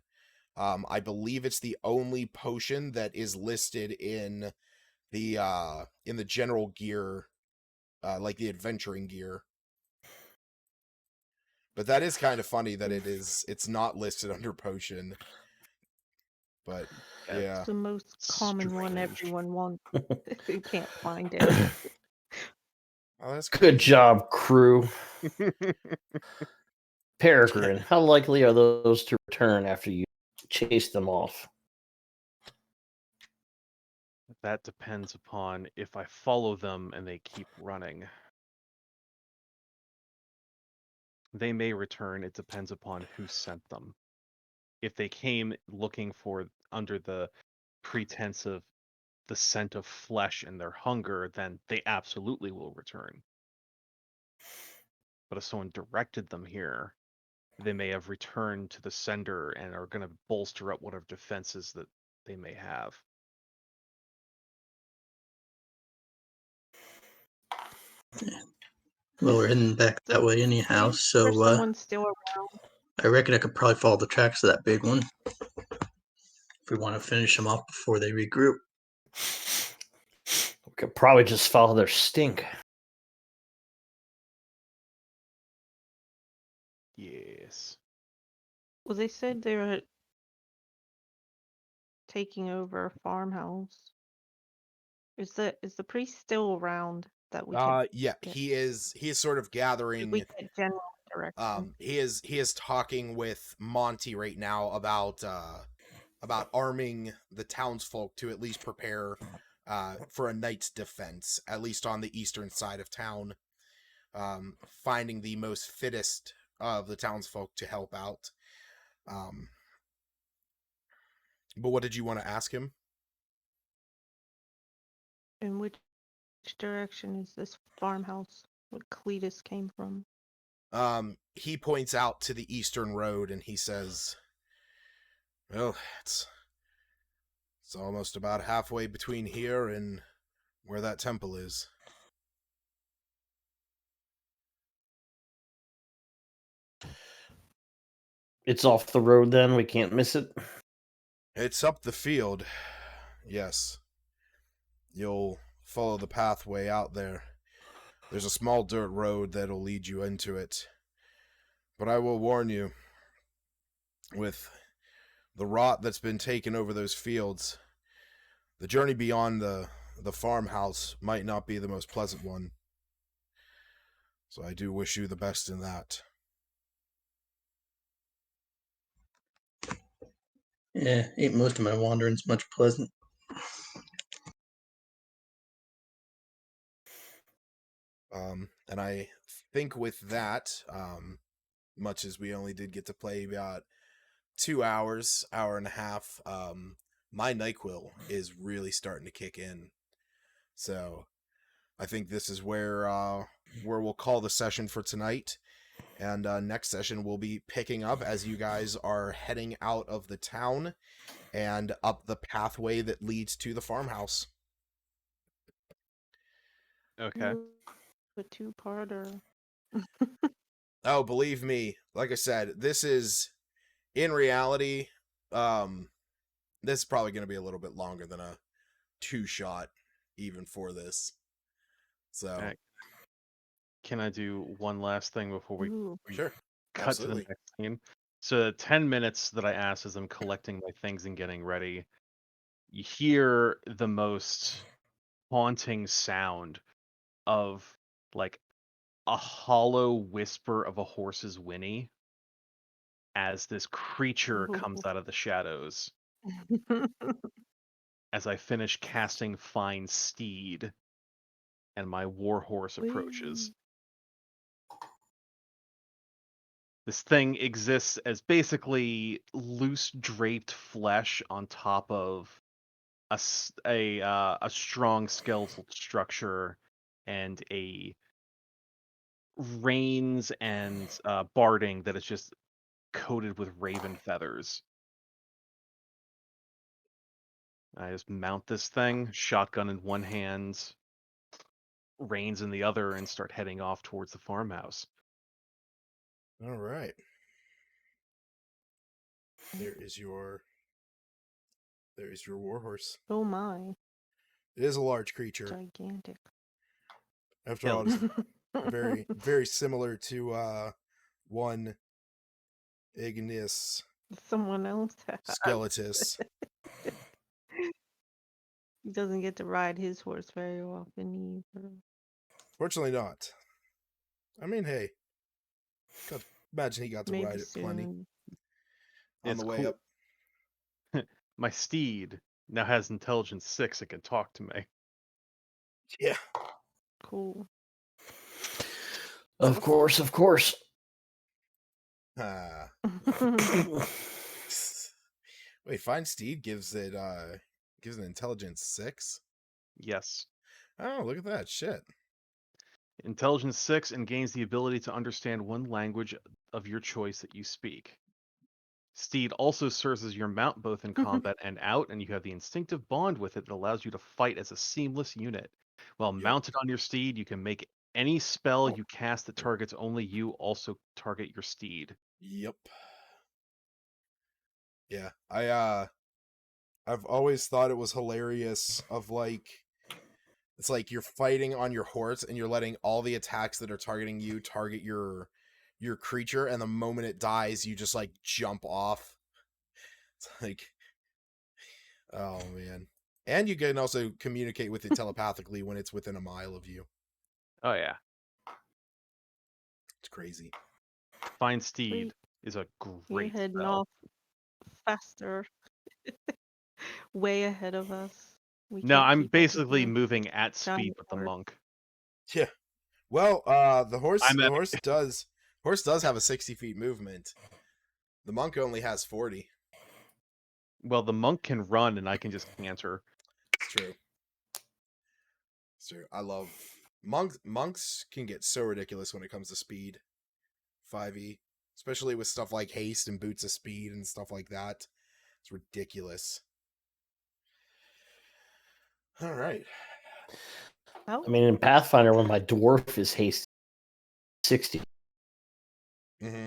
I believe it's the only potion that is listed in the general gear, like the adventuring gear. But that is kind of funny that it's not listed under potion. But yeah. It's the most common one strange. everyone wants. You can't find it. Oh, that's Good crazy. job, crew. Peregrine, how likely are those to return after you chase them off? That depends upon if I follow them and they keep running. They may return. It depends upon who sent them. If they came looking for under the pretense of the scent of flesh and their hunger, then they absolutely will return. But if someone directed them here, they may have returned to the sender and are going to bolster up whatever defenses that they may have. Well, we're heading back that way anyhow, Is so there someone still around? I reckon I could probably follow the tracks of that big one if we want to finish them off before they regroup. We could probably just follow their stink. Yes. Well, they said they were taking over a farmhouse. Is the priest still around that we could Yeah, get? he is sort of Could gathering, we get general direction? he is talking with Monty right now about arming the townsfolk to at least prepare for a night's defense, at least on the eastern side of town. Finding the most fittest of the townsfolk to help out. But what did you want to ask him? In which direction is this farmhouse? What Cletus came from? He points out to the eastern road and he says, "Well, it's almost about halfway between here and where that temple is." It's off the road then, we can't miss it. It's up the field. Yes. You'll follow the pathway out there. There's a small dirt road that'll lead you into it. But I will warn you, with the rot that's been taken over those fields, the journey beyond the farmhouse might not be the most pleasant one. So I do wish you the best in that. Yeah, ain't most of my wanderings much pleasant. And I think with that, much as we only did get to play about 2 hours, hour and a half, my NyQuil is really starting to kick in. So I think this is where we'll call the session for tonight. And next session we'll be picking up as you guys are heading out of the town and up the pathway that leads to the farmhouse. Okay. A two-parter. Oh, believe me, like I said, this is, in reality, this is probably going to be a little bit longer than a 2-shot, even for this. So, Alright. Can I do one last thing before we Ooh. sure, cut to the absolutely. next scene? So the 10 minutes that I asked as I'm collecting my things and getting ready, you hear the most haunting sound of like a hollow whisper of a horse's whinny as this creature comes out of the shadows as I finish casting Find Steed and my warhorse approaches. This thing exists as basically loose draped flesh on top of a strong skeletal structure and a reins and barding that is just coated with raven feathers. I just mount this thing, shotgun in one hand, reins in the other, and start heading off towards the farmhouse. All right. There is your warhorse. Oh my. It is a large creature. Gigantic. After all, it's very, very similar to one igneous Someone else has. skeletus. He doesn't get to ride his horse very often either. Fortunately not. I mean, hey, imagine he got to Maybe ride it plenty soon. on It's the way cool. up. My steed now has intelligence 6 and can talk to me. Yeah. Cool. Of course, of course. Wait, Find Steed gives it gives an intelligence 6? Yes. Oh, look at that. Shit. Intelligence 6 and gains the ability to understand one language of your choice that you speak. Steed also serves as your mount both in combat and out, and you have the instinctive bond with it that allows you to fight as a seamless unit. While Yep. mounted on your steed, you can make any spell you cast that targets only you also target your steed. Yep. Yeah. I've always thought it was hilarious of like, it's like you're fighting on your horse and you're letting all the attacks that are targeting you target your creature, and the moment it dies you just like jump off. It's like, oh man. And you can also communicate with it telepathically when it's within a mile of you. Oh yeah. It's crazy. Find Steed Sweet. is a You're great heading spell. off faster. Way ahead of us. We No, can't I'm keep up with basically you. moving at speed Giant with the horse. monk. Yeah. Well, the I'm at- horse does have a 60 feet movement. The monk only has 40. Well, the monk can run and I can just canter. It's true. It's true. I love monks can get so ridiculous when it comes to speed. 5e, especially with stuff like haste and boots of speed and stuff like that. It's ridiculous. All right. Oh, I mean, in Pathfinder, when my dwarf is haste 60. Mm-hmm.